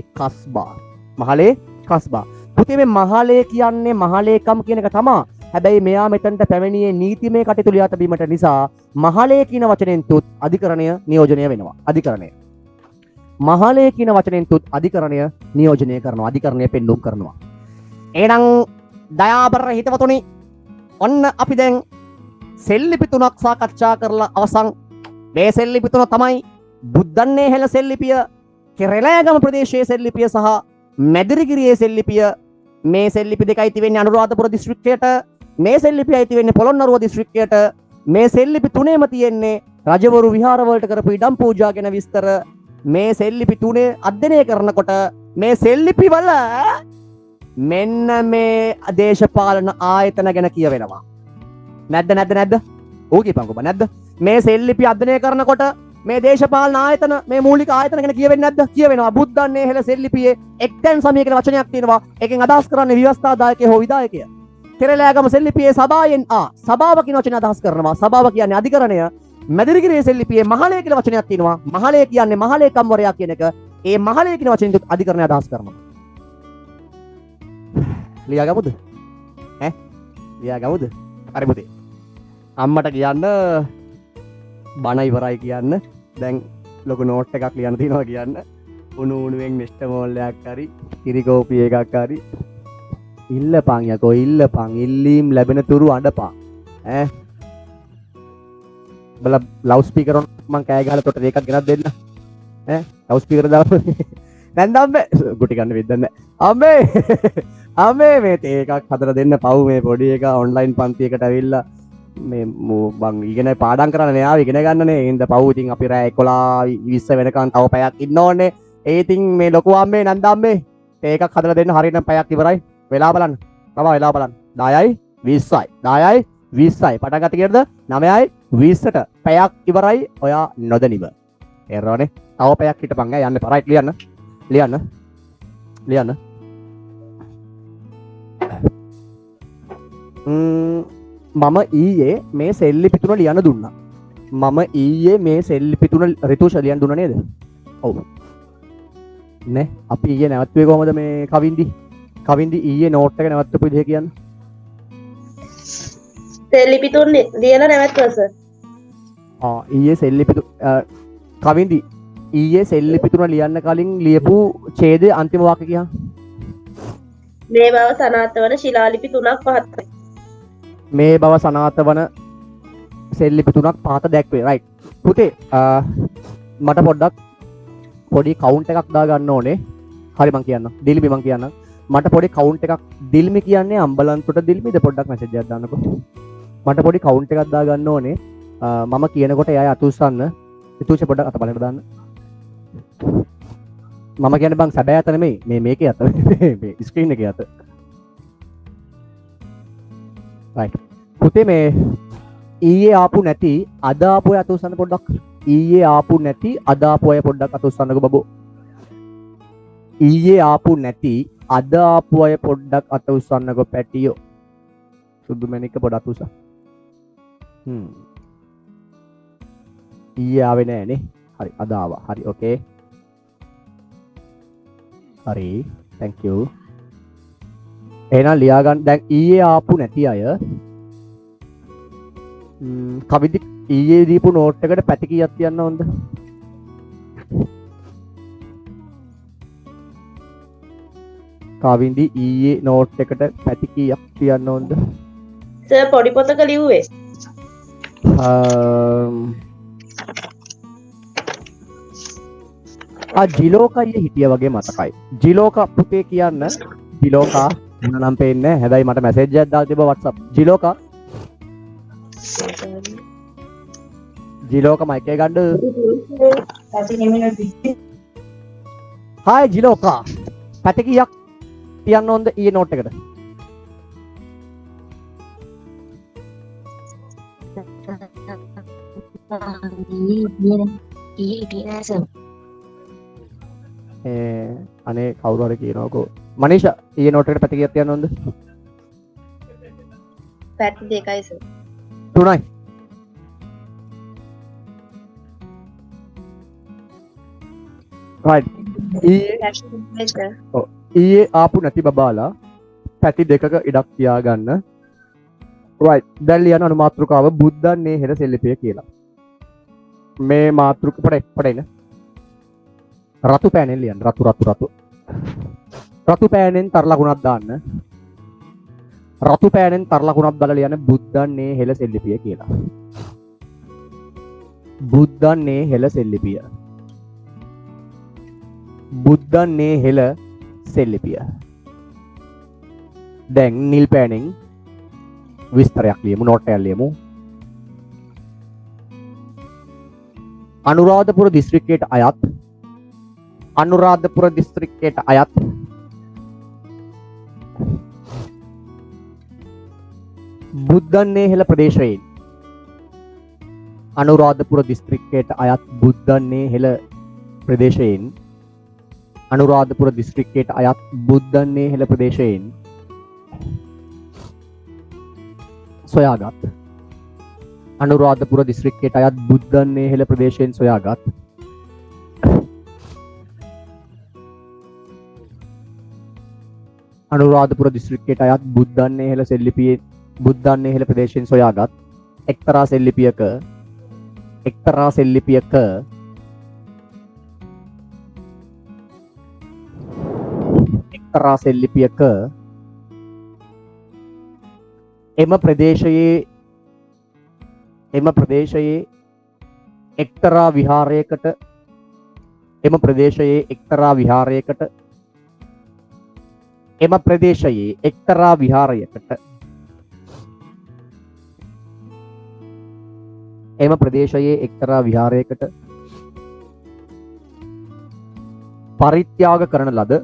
කස්බා. පුතේ මේ මහලේ කියන්නේ මහලේකම් කියන එක තමයි හැබැයි මෙයා මෙතනට පැමිණියේ නීතිමය කටයුතු ලියා තැබීමට නිසා මහලේ කියන වචනෙන් තුත් අධිකරණය නියෝජනය වෙනවා. අධිකරණය. මහලේ කියන වචනෙන් තුත් අධිකරණය නියෝජනය කරනවා. අධිකරණය පෙන්නුම් කරනවා. එහෙනම් දයාබර හිතවතුනි ඔන්න අපි දැන් සෙල්ලිපි තුනක් සාකච්ඡා කරලා අවසන්. මේ සෙල්ලිපි තුන තමයි බුද්ධන්නේ හෙළ සෙල්ලිපිය, කෙරළෑගම ප්‍රදේශයේ සෙල්ලිපිය සහ මැදිරිගිරියේ සෙල්ලිපිය. මේ සෙල්ලිපි දෙකයි තිබෙන්නේ අනුරාධපුර දිස්ත්‍රික්කයට. මේ සෙල්ලිපි අයි තිබෙන්නේ පොළොන්නරුව දිස්ත්‍රික්කයට. මේ සෙල්ලිපි තුනේම තියෙන්නේ රජවරු විහාරවලට කරපු ඉඩම් පූජා ගැන විස්තර. මේ සෙල්ලිපි තුනේ අධ්‍යයනය කරනකොට මේ සෙල්ලිපි වල මෙන්න මේ දේශපාලන ආයතන ගැන කියවෙනවා. නැද්ද? ඕක කියපන්කො බා නැද්ද? මේ සෙල්ලිපි අධ්‍යයනය කරනකොට මේ දේශපාලන ආයතන මේ මූලික ආයතන ගැන කියවෙන්නේ නැද්ද? කියවෙනවා. බුද්ධන්නේ හෙළ සෙල්ලිපියේ එක්තැන් සමය කියලා වචනයක් තියෙනවා. ඒකෙන් අදහස් කරන්නේ ව්‍යවස්ථාදායකය හෝ විධායකය. කෙරළෑගම සෙල්ලිපියේ සභාවෙන් සභාව කියන වචනේ අදහස් කරනවා. සභාව කියන්නේ අධිකරණය. මැදිරිගිරියේ සෙල්ලිපියේ මහලේ කියලා වචනයක් තියෙනවා. මහලේ කියන්නේ මහලේකම්වරයා කියන එක. ඒ මහලේ කියන වචනෙන් අධිකරණය අදහස් කරනවා. ලියාගමුද? ලියාගමුද? හරි පුතේ. අම්මට කියන්න බණ ඉවරයි කියන්න. දැන් ලොකු නෝට් එකක් ලියන්න තියෙනවා කියන්න. උණු උණුවෙන් නෙස්ට මෝල්ලයක් හරි කිරි කෝපි එකක් හරි ඉල්ලපන් යකෝ ඉල්ලපන්. ඉල්ලීම් ලැබෙන තුරු අඬපන්. බල ලවුඩ් ස්පීකර් on මං කෑ ගහලා තොට එකක් ගෙනත් දෙන්න. ලවුඩ් ස්පීකර් දාලා නැන්ද අම්මේ ගුටි ගන්න වෙද්දන්නේ. අම්මේ මේ තේ එකක් හදලා දෙන්න පව් මේ පොඩි එක ඔන්ලයින් පන්ති එකට ඇවිල්ලා මේ බං ඉගෙන පාඩම් කරන්න නේ ආවේ ඉගෙන ගන්නනේ. ඒ හින්දා පව් ඉතින් අපි රෑ 11 20 වෙනකන් තව පැයක් ඉන්න ඕනේ. ඒ ඉතින් මේ ලොකු අම්මේ නන්ද අම්මේ තේ එකක් හදලා දෙන්න හරියටම පැයක් ඉවරයි. වෙලා බලන්න. බබා වෙලා බලන්න. 10යි 20යි 10යි 20යි පටන් ගන්න කීයද? 9යි 20ට පැයක් ඉවරයි. ඔයා නොදැනිව. එරවනේ. තව පැයක් හිටපන් යන්න එපා. රයිට් ලියන්න. මම ඊයේ මේ සෙල්ලිපි තුන ලියන්න දුන්නා. මම ඊයේ මේ සෙල්ලිපි තුන රිතුෂ ලියන්න දුන්නා නේද? ඔව්. නේ අපි ඊයේ නැවතුවේ කොහමද මේ කවින්දි ඊයේ නෝට් එක නැවතුපු විදිහ කියන්න. සෙල්ලිපි තුන ලියලා නැවතුවා සර්. ඊයේ සෙල්ලිපි කවින්දි ඊයේ සෙල්ලිපි තුන ලියන්න කලින් ලියපු ඡේදයේ අන්තිම වාක්‍ය කියන්න. මේ බව සනාථ වන ශිලාලිපි 3ක් 5ක්. මේ බව සනාථ වන සෙල්ලිපි 3ක් 5ක් දැක්වේ. රයිට්. පුතේ මට පොඩ්ඩක් පොඩි කවුන්ට් එකක් දා ගන්න ඕනේ. හරි මං කියන්නම්. දිල්මි මං කියන්නම්. මට පොඩි කවුන්ට් එකක් දිල්මි කියන්නේ අම්බලන්තොට දිල්මිද පොඩ්ඩක් මැසේජ් එකක් දාන්නකෝ. මට පොඩි කවුන්ට් එකක් දා ගන්න ඕනේ. මම කියනකොට එයා අතුස්සන්න. ඉතුෂ පොඩ්ඩක් අත බලන්න දාන්න. මම කියන්නේ බං සැබෑ අත නෙමෙයි. මේකේ අත. මේ ස්ක්‍රීන් එකේ අත. රයිට්. පුතේ මේ ඊයේ ආපු නැති අද ආපු අය අතුස්සන්න පොඩ්ඩක්. ඊයේ ආපු නැති අද ආපු අය පොඩ්ඩක් අතුස්සන්නකෝ බබෝ. ඊයේ ආපු නැති අද ආපු අය පොඩ්ඩක් අත උස්සන්නකෝ පැටියෝ. සුදු මැණික පොඩ අත උස්ස. ඊයේ ආවේ නෑනේ. හරි අද ආවා. හරි ඕකේ. හරි thank you. එහෙනම් ලියා ගන්න දැන් ඊයේ ආපු නැති අය කවිදි ඊයේ දීපු නෝට් එකට පැති කීයක් තියන්න ඕනද? කවින්දි ඊයේ නෝට් එකට පැති කීයක් තියන්න ඕනද? සර් පොඩි පොතක ලිව්වේ. ජිලෝකයි හිටිය වගේ මතකයි. ජිලෝක පුතේ කියන්න. ජිලෝකා නම් පේන්නේ. හැබැයි මට මැසේජ් එකක් දාලා තිබ්බා WhatsApp. ජිලෝකා මයික් එක ගන්න. හායි ජිලෝකා. පැති කීයක් තියන්න ඕනද ඊයේ නෝට් එකට? අනේ කවුරු හරි කියනවාකෝ. මනීෂා ඊයේ නෝට් එකට පැති කීයක් තියන්න ඕනද? පැති 2යි සර්. 3යි. right. ඊයේ ආපු නැති බබාලා පැති දෙකක ඉඩක් තියාගන්න. right දැන් ලියන අනුමාත්‍රිකාව බුද්ධන්නේ හෙළ සෙල්ලිපිය කියලා. මේ මාතෘක පඩේන රතු පෑනෙන් ලියන්න රතු පෑනෙන් තර ලකුණක් දාන්න. රතු පෑනෙන් තර ලකුණක් දාලා ලියන්න බුද්ධන්නේ හෙළ සෙල්ලිපිය කියලා. බුද්ධන්නේ හෙළ සෙල්ලිපිය. බුද්ධන්නේ හෙළ සෙල්ලිපිය. දැන් නිල් පෑනෙන් විස්තරයක් ලියමු නෝට් එකක් ලියමු. අනුරාධපුර දිස්ත්‍රික්කයට අයත් බුද්ධන්නේ හෙළ ප්‍රදේශයෙන් අනුරාධපුර දිස්ත්‍රික්කයට අයත් බුද්ධන්නේ හෙළ ප්‍රදේශයෙන් අනුරාධපුර දිස්ත්‍රික්කයට අයත් බුද්ධන්නේ හෙළ ප්‍රදේශයෙන් සොයාගත් අනුරාධපුර දිස්ත්‍රික්කයට අයත් බුද්ධන්නේ හෙළ ප්‍රදේශයෙන් සොයාගත් අනුරාධපුර දිස්ත්‍රික්කයට අයත් බුද්ධන්නේ හෙළ සෙල්ලිපියේ බුද්ධන්නේ හෙළ ප්‍රදේශයෙන් සොයාගත් එක්තරා සෙල්ලිපියක එම ප්‍රදේශයේ එක්තරා විහාරයකට එම ප්‍රදේශයේ එක්තරා විහාරයකට පරිත්‍යාග කරන ලද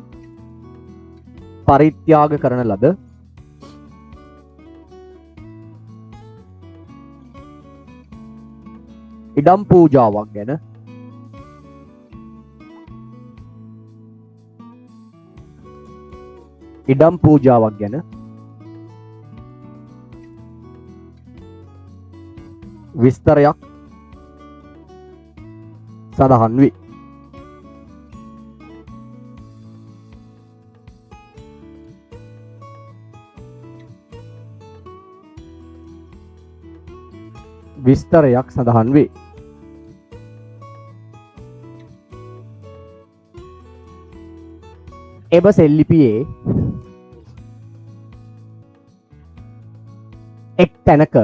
ඉඩම් පූජාවක් ගැන විස්තරයක් සඳහන් වේ. එම සෙල්ලිපියේ එක් තැනක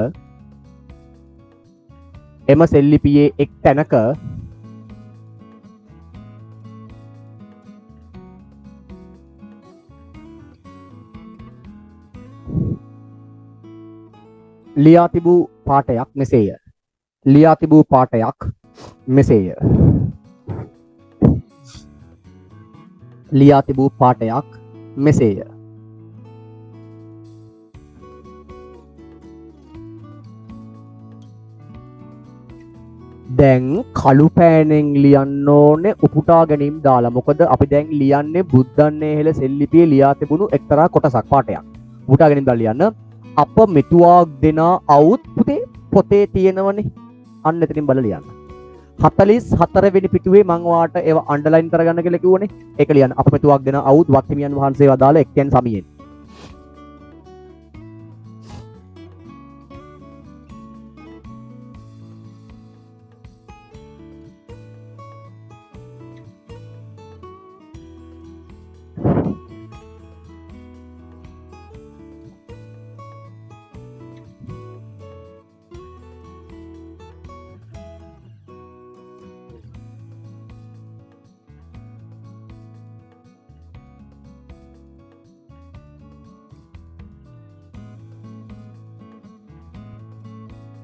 ලියා තිබූ පාඨයක් මෙසේය. දැන් කළු පෑනෙන් ලියන්න ඕනේ උපුටා ගැනීම දාලා. මොකද අපි දැන් ලියන්නේ බුද්ධන්නේ හෙළ සෙල්ලිපියේ ලියා තිබුණු එක්තරා කොටසක් පාඨයක්. උපුටා ගැනීම දාලා ලියන්න. අප මෙතුවාක් දෙනා අවුත් පුතේ පොතේ තියෙනවනේ. අන්න එතනින් බලලා ලියන්න. 44 වෙනි පිටුවේ මම ඔයාලට ඒව අන්ඩර්ලයින් කරගන්න කියලා කිව්වනේ. ඒක ලියන්න. අප මෙතුවාක් දෙනා අවුත් වක්හිමියන් වහන්සේ වදාළ එක්කෙන් සමියෙන්.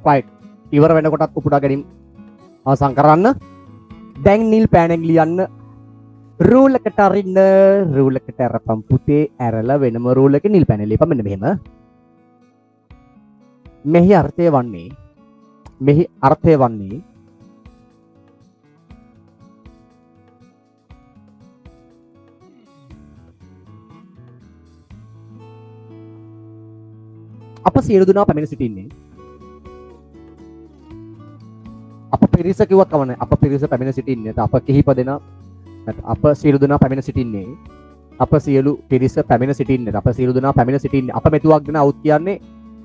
right ඉවර වෙනකොටත් උපුටා ගැනීම අවසන් කරන්න. දැන් නිල් පෑනෙන් ලියන්න රූල් එකට අරින්න. රූල් එකට අරපම් පුතේ ඇරලා වෙනම රූල් එකේ නිල් පෑනෙන් ලියපම්. මෙන්න මෙහෙම. මෙහි අර්ථය වන්නේ අප සියලු දෙනා පැමිණ සිටින්නේ අප පිරිස කිව්වත් කවන්නේ අප පිරිස පැමිණ සිටින්නේ අප කිහිප දෙනා අප සියලු දෙනා පැමිණ සිටින්නේ අප සියලු පිරිස පැමිණ සිටින්නේ අප සියලු දෙනා පැමිණ සිටින්නේ අප මෙතුවක් දෙනා අවුත් කියන්නේ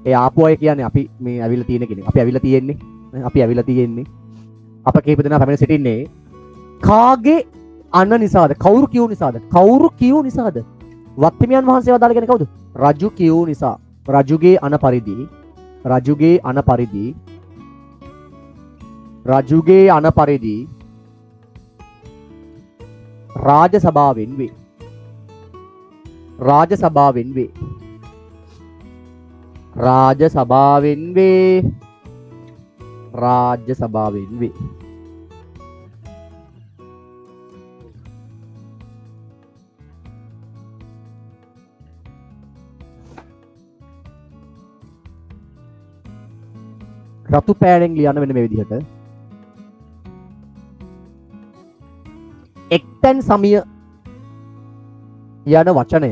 ඒ ආපු අය කියන්නේ අපි මේ ඇවිල්ලා තියෙන කෙනෙක්. අපි ඇවිල්ලා තියෙන්නේ. අප කීප දෙනා පැමිණ සිටින්නේ කාගේ අන නිසාද? කවුරු කියු නිසාද? වත්තිමයන් වහන්සේ වදාළ කෙනෙක් කවුද? රජු කියු නිසා. රජුගේ අන පරිදි රාජ සභාවෙන් වේ. රාජ සභාවෙන් වේ. රතු පෑනෙන් ලියන්න වෙන මේ විදිහට එක්තැන් සමිය යන වචනය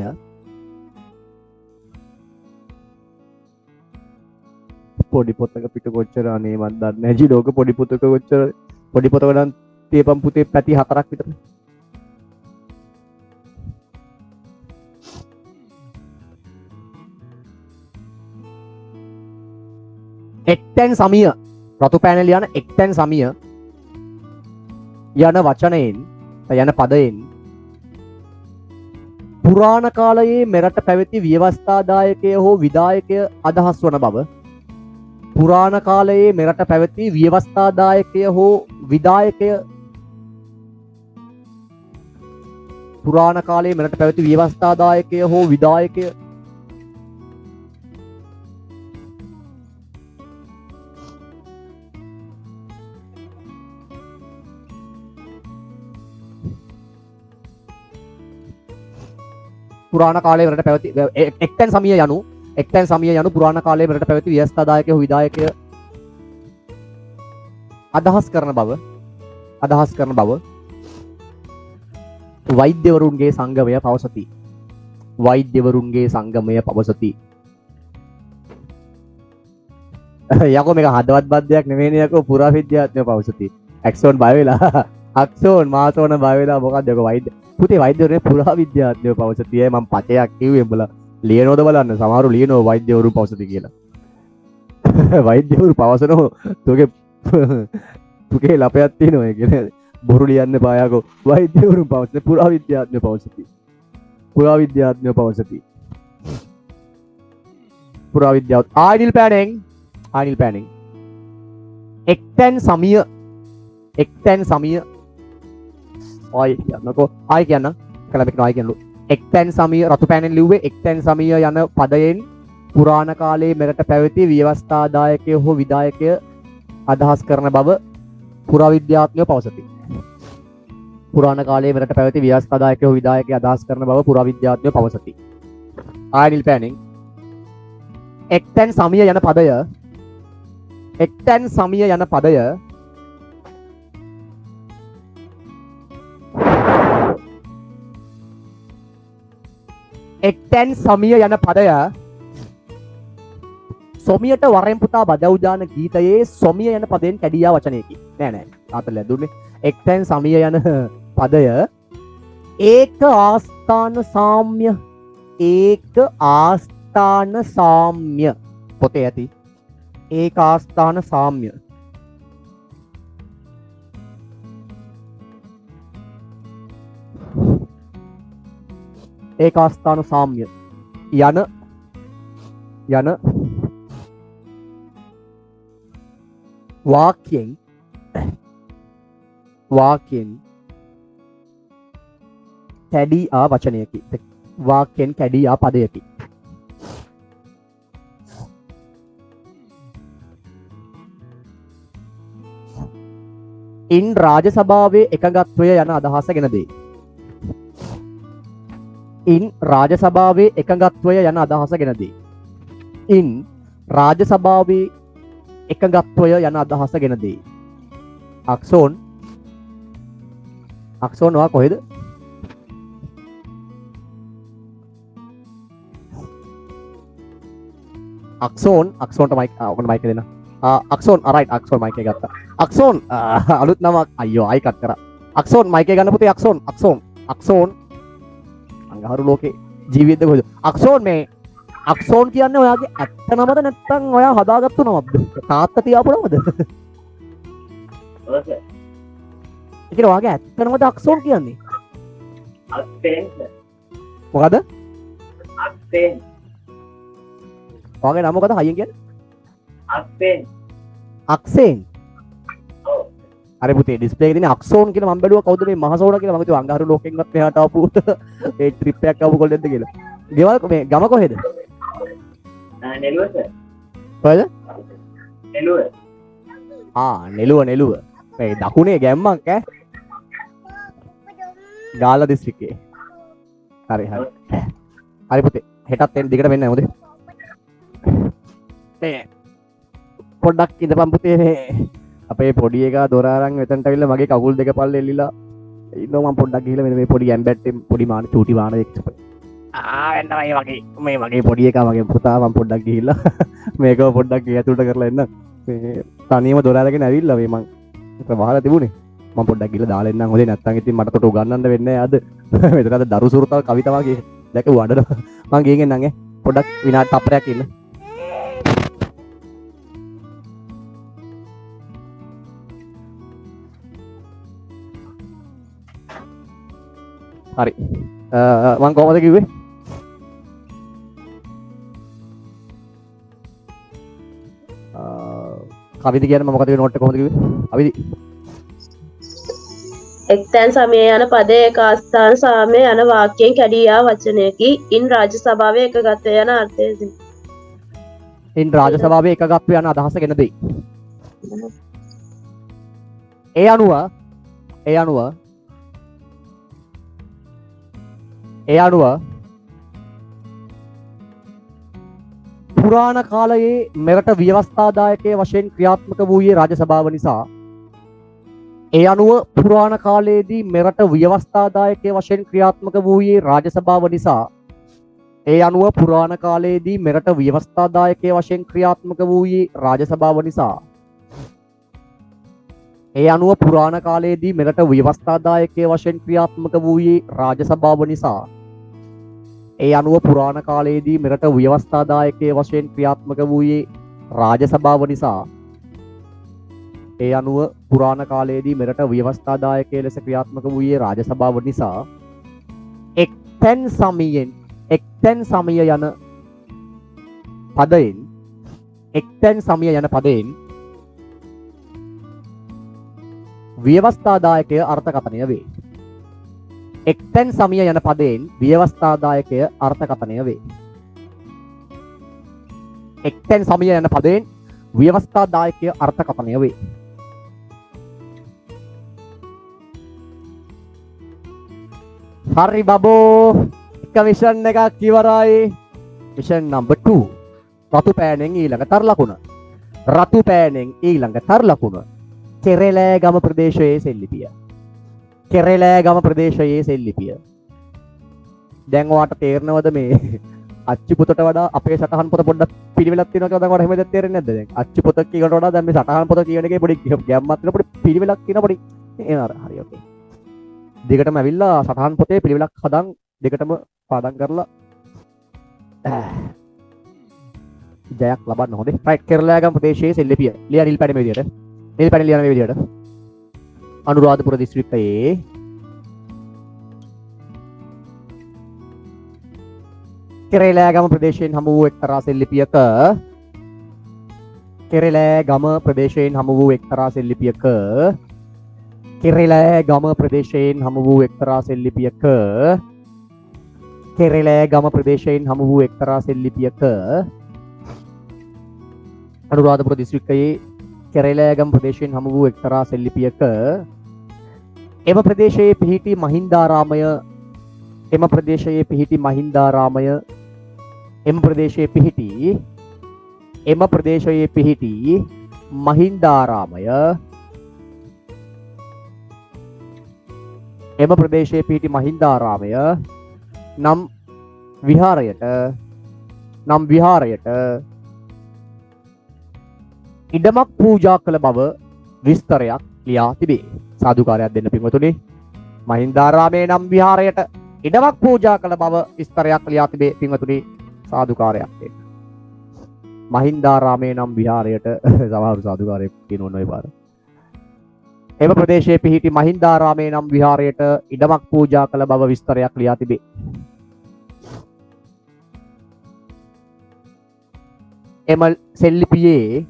පොඩි පොතක පිට කොච්චර අනේ මන් දන්නේ නැහැ ජී ලෝක පොඩි පොතක කොච්චර පොඩි පොතක නම් තියපම් පුතේ පැති 4ක් විතර එක්තැන් සමිය රතු පෑනෙල් යන එක්තැන් සමිය යන වචනයෙන් යන පදයෙන් පුරාණ කාලයේ මෙරට පැවති ව්‍යවස්ථාදායකය හෝ විදායකය අදහස් වන බව පුරාණ කාලයේ මෙරට පැවති ව්‍යවස්ථාදායකය හෝ විදායකය පුරාණ කාලයේ මෙරට පැවති ව්‍යවස්ථාදායකය හෝ විදායකය පුරාණ කාලයේ මෙරට පැවති එක්තැන් සමිය යනු පුරාණ කාලයේ මෙරට පැවති ව්‍යවස්ථාදායකය හෝ විදායකය අදහස් කරන බව වෛද්‍යවරුන්ගේ සංගමය පවසති. යකෝ මේක හදවත් බද්දයක් නෙමෙයිනේ යකෝ පුරාවිද්‍යාඥයෝ පවසති. ඇක්සෝන් බය වෙලා අක්සෝන් මාසෝන බය වෙලා මොකක්ද යකෝ වෛද්‍ය පුතේ වෛද්‍යවරුනේ පුරාවිද්‍යාඥයෝ පවසති. මම පචයක් කිව්වේ උඹලා ලියනවද බලන්න. සමහරව ලියනවා වෛද්‍යවරු පවසති කියලා. වෛද්‍යවරු පවසනෝ තුකේ ලපයක් තියෙනවා ඒ කියන්නේ බොරු ලියන්න එපා යකෝ. වෛද්‍යවරු පවසන පුරාවිද්‍යාඥයෝ පවසති. පුරාවිද්‍යාව ආයිනිල් පෑනෙන් එක්තැන් සමිය ආයි කියන්න කලබෙක් ආයි කියන්නලු. එක්තැන් සමිය රතු පෑනෙන් ලිව්වේ එක්තැන් සමිය යන පදයෙන් පුරාණ කාලයේ මෙරට පැවති ව්‍යවස්ථාදායකය හෝ විදායකය අදහස් කරන බව පුරාවිද්‍යාඥයෝ පවසති. පුරාණ කාලයේ මෙරට පැවති ව්‍යවස්ථාදායකය හෝ විදායකය අදහස් කරන බව පුරාවිද්‍යාඥයෝ පවසති. ආනිල් පෑනෙන් එක්තැන් සමිය යන පදය එක්තැන් සමිය යන පදය සොමියට වරෙන් පුතා බදවුජාන ගීතයේ සොමිය යන පදයෙන් කැඩියා වචනයකි. නෑ තාතල ඇදුන්නේ. එක්තැන් සමිය යන පදය ඒක ආස්ථාන සාම්‍ය පොතේ ඇති. ඒක ආස්ථාන සාම්‍ය ඒකාස්ථාන සාම්‍ය යන වාක්‍යයෙන් කැඩී ආ වචනයකි. වාක්‍යයෙන් කැඩී ආ පදයකි. ඉන් රාජ සභාවේ එකඟත්වය යන අදහස ගෙන දේ. ඉන් රාජ සභාවේ එකඟත්වය යන අදහස ගෙන දේ. ඉන් රාජ සභාවේ එකඟත්වය යන අදහස ගෙන දේ. අක්සෝන් ඔයා කොහෙද? අක්සෝන්ට මයික් ඔකට මයික් දෙන්න. අක්සෝන් රයිට් අක්සෝන් මයික් එක ගත්තා. අක්සෝන් අලුත් නමක් අයියෝ අයි කට් කරා. අක්සෝන් මයික් එක ගන්න පුතේ. අක්සෝන් අඟහරු ලෝකේ ජීවිතද කොහෙද? අක්සෝන් මේ අක්සෝන් කියන්නේ ඔයාගේ ඇත්ත නමද නැත්නම් ඔයා හදාගත්තු නමක්ද? තාත්තා තියාපු නමද? ඔව් සර්. ඒ කියන්නේ ඔයාගේ ඇත්ත නමද අක්සෝන් කියන්නේ? අක්සෙන් සර්. මොකද? අක්සෙන්. ඔයාගේ නම මොකද හයියෙන් කියන්නේ? අක්සෙන්. අක්සේන්. ඔව්. අර පුතේ ඩිස්ප්ලේ එකේ තියෙන අක්සෝන් කියලා මම බැලුවා කවුද මේ මහසෝන කියලා. මම හිතුවා අංගහරු ලෝකෙන්වත් මෙහාට ආපු ඒ ට්‍රිප් එකක් ආපු කොල්ලෙක්ද කියලා. ගෙවල් මේ ගම කොහෙද? නෙළුව සර්. කොහෙද? නෙළුව. නෙළුව. මේ දකුණේ ගැම්මක් ඈ. ගාල්ල දිස්ත්‍රික්කේ. හරි. හරි පුතේ. හෙටත් එන්න දිගට වෙන්න ඕනේ. පොඩ්ඩක් ඉඳපන් පුතේ මේ අපේ පොඩි එකා දොර අරන් මෙතනට ඇවිල්ලා මගේ කකුල් දෙක පල්ලේ එල්ලිලා ඉන්නවා. මම පොඩ්ඩක් ගිහලා මෙන්න මේ පොඩි ඇම්බැට්ටෙන් පොඩි මාන චූටි මාන එක්ක වෙන්න මේ වගේ පොඩි එකා මගේ පුතා මම පොඩ්ඩක් ගිහිල්ලා මේකව පොඩ්ඩක් ඇතුළට කරලා එන්න. මේ තනියම දොර අරගෙන ඇවිල්ලා මේ මං වහලා තිබුණේ. මම පොඩ්ඩක් ගිහලා දාලා එන්නම් හොඳේ. නැත්තම් ඉතින් මට තොට උගන්නන්න වෙන්නේ නැහැ අද. මෙතන අද දරු සුරතල් කවිතාව වගේ දැක වඩන මං ගිහින් එන්නම් ඈ. පොඩ්ඩක් විනාඩි තප්පරයක් ඉන්න. හරි. මං කොහොමද කිව්වේ? කවිද කියන්නේ මම මොකද කිව්වේ නෝට් එක කොහොමද කිව්වේ? අවිදි. එක්තැන් සමයේ යන පදයේ එක අස්ථාන සාමයේ යන වාක්‍යයෙන් කැඩී ආ වචනයකි. ඉන් රාජ්‍ය සභාවේ එකගත්වය යන අර්ථය දෙයි. ඉන් රාජ්‍ය සභාවේ එකගත්වය යන අදහස ගෙන දෙයි. ඒ අනුව පුරාණ කාලයේ මෙරට ව්‍යවස්ථාදායකයේ වශයෙන් ක්‍රියාත්මක වූයේ රාජ්‍ය සභාව නිසා ඒ අනුව පුරාණ කාලයේදී මෙරට ව්‍යවස්ථාදායකයේ වශයෙන් ක්‍රියාත්මක වූයේ රාජ්‍ය සභාව නිසා ඒ අනුව පුරාණ කාලයේදී මෙරට ව්‍යවස්ථාදායකයේ වශයෙන් ක්‍රියාත්මක වූයේ රාජ්‍ය සභාව නිසා ඒ අනුව පුරාණ කාලයේදී මෙරට ව්‍යවස්ථාදායකයේ වශයෙන් ක්‍රියාත්මක වූයේ රාජ්‍ය සභාව නිසා ඒ අනුව පුරාණ කාලයේදී මෙරට ව්‍යවස්ථාදායකයේ වශයෙන් ක්‍රියාත්මක වූයේ රාජ්‍ය සභාව නිසා ඒ අනුව පුරාණ කාලයේදී මෙරට ව්‍යවස්ථාදායකයේ ලෙස ක්‍රියාත්මක වූයේ රාජ්‍ය සභාව නිසා එක්තැන් සමය යන පදයෙන් ව්‍යවස්ථාදායකය අර්ථකථනය වේ. එක්තැන් සමය යන පදයෙන් ව්‍යවස්ථාදායකය අර්ථකථනය වේ. එක්තැන් සමය යන පදයෙන් ව්‍යවස්ථාදායකය අර්ථකථනය වේ. හරි බබෝ. එක මිෂන් එකක් ඉවරයි. Mission number 2. රතු පෑනෙන් ඊළඟ තර ලකුණ. රතු පෑනෙන් ඊළඟ තර ලකුණ. කෙරෙලෑගම ප්‍රදේශයේ සෙල්ලිපිය. කෙරෙලෑගම ප්‍රදේශයේ සෙල්ලිපිය. දැන් ඔයාට තේරෙනවද මේ අච්චි පොතට වඩා අපේ සටහන් පොත පොඩ්ඩක් පිළිවෙලක් තියෙනවා කියලා දැන් ඔයාට එහෙමද තේරෙන්නේ නැද්ද දැන්? අච්චි පොත කියනට වඩා දැන් මේ සටහන් පොත කියන එකේ පොඩි ගැම්මක් තියෙන පොඩි පිළිවෙලක් තියෙන පොඩි එනවා. හරි ඕකේ. දෙකටම ඇවිල්ලා සටහන් පොතේ පිළිවෙලක් හදන් දෙකටම පාඩම් කරලා ජයක් ලබන්න හොඳේ. රයිට් කෙරෙලෑගම ප්‍රදේශයේ සෙල්ලිපිය. ලියා නිල් පැඩේ මේ විදියට. නිල් පැණි ලියන මේ විදියට අනුරාධපුර දිස්ත්‍රික්කයේ කෙරෙලෑගම ප්‍රදේශයෙන් හමු වූ එක්තරා සෙල්ලිපියක කෙරෙලෑගම ප්‍රදේශයෙන් හමු වූ එක්තරා සෙල්ලිපියක කෙරෙලෑගම ප්‍රදේශයෙන් හමු වූ එක්තරා සෙල්ලිපියක කෙරෙලෑගම ප්‍රදේශයෙන් හමු වූ එක්තරා සෙල්ලිපියක අනුරාධපුර දිස්ත්‍රික්කයේ කෙරෙලෑගම ප්‍රදේශයෙන් හමු වූ එක්තරා සෙල්ලිපියක එම ප්‍රදේශයේ පිහිටි මහින්දාරාමය එම ප්‍රදේශයේ පිහිටි මහින්දාරාමය එම ප්‍රදේශයේ පිහිටි මහින්දාරාමය එම ප්‍රදේශයේ පිහිටි මහින්දාරාමය නම් විහාරයට ඉඩමක් පූජා කළ බව විස්තරයක් ලියා තිබේ. සාදුකාරයක් දෙන්න පින්වතුනි. මහින්දාරාමයේ නම් විහාරයට ඉඩමක් පූජා කළ බව විස්තරයක් ලියා තිබේ පින්වතුනි. සාදුකාරයක් දෙන්න. මහින්දාරාමේ නම් විහාරයට සමහර සාදුකාරයෙක් කියනවනේ ඔය පාර. එම ප්‍රදේශයේ පිහිටි මහින්දාරාමේ නම් විහාරයට ඉඩමක් පූජා කළ බව විස්තරයක් ලියා තිබේ. එම සෙල්ලිපියේ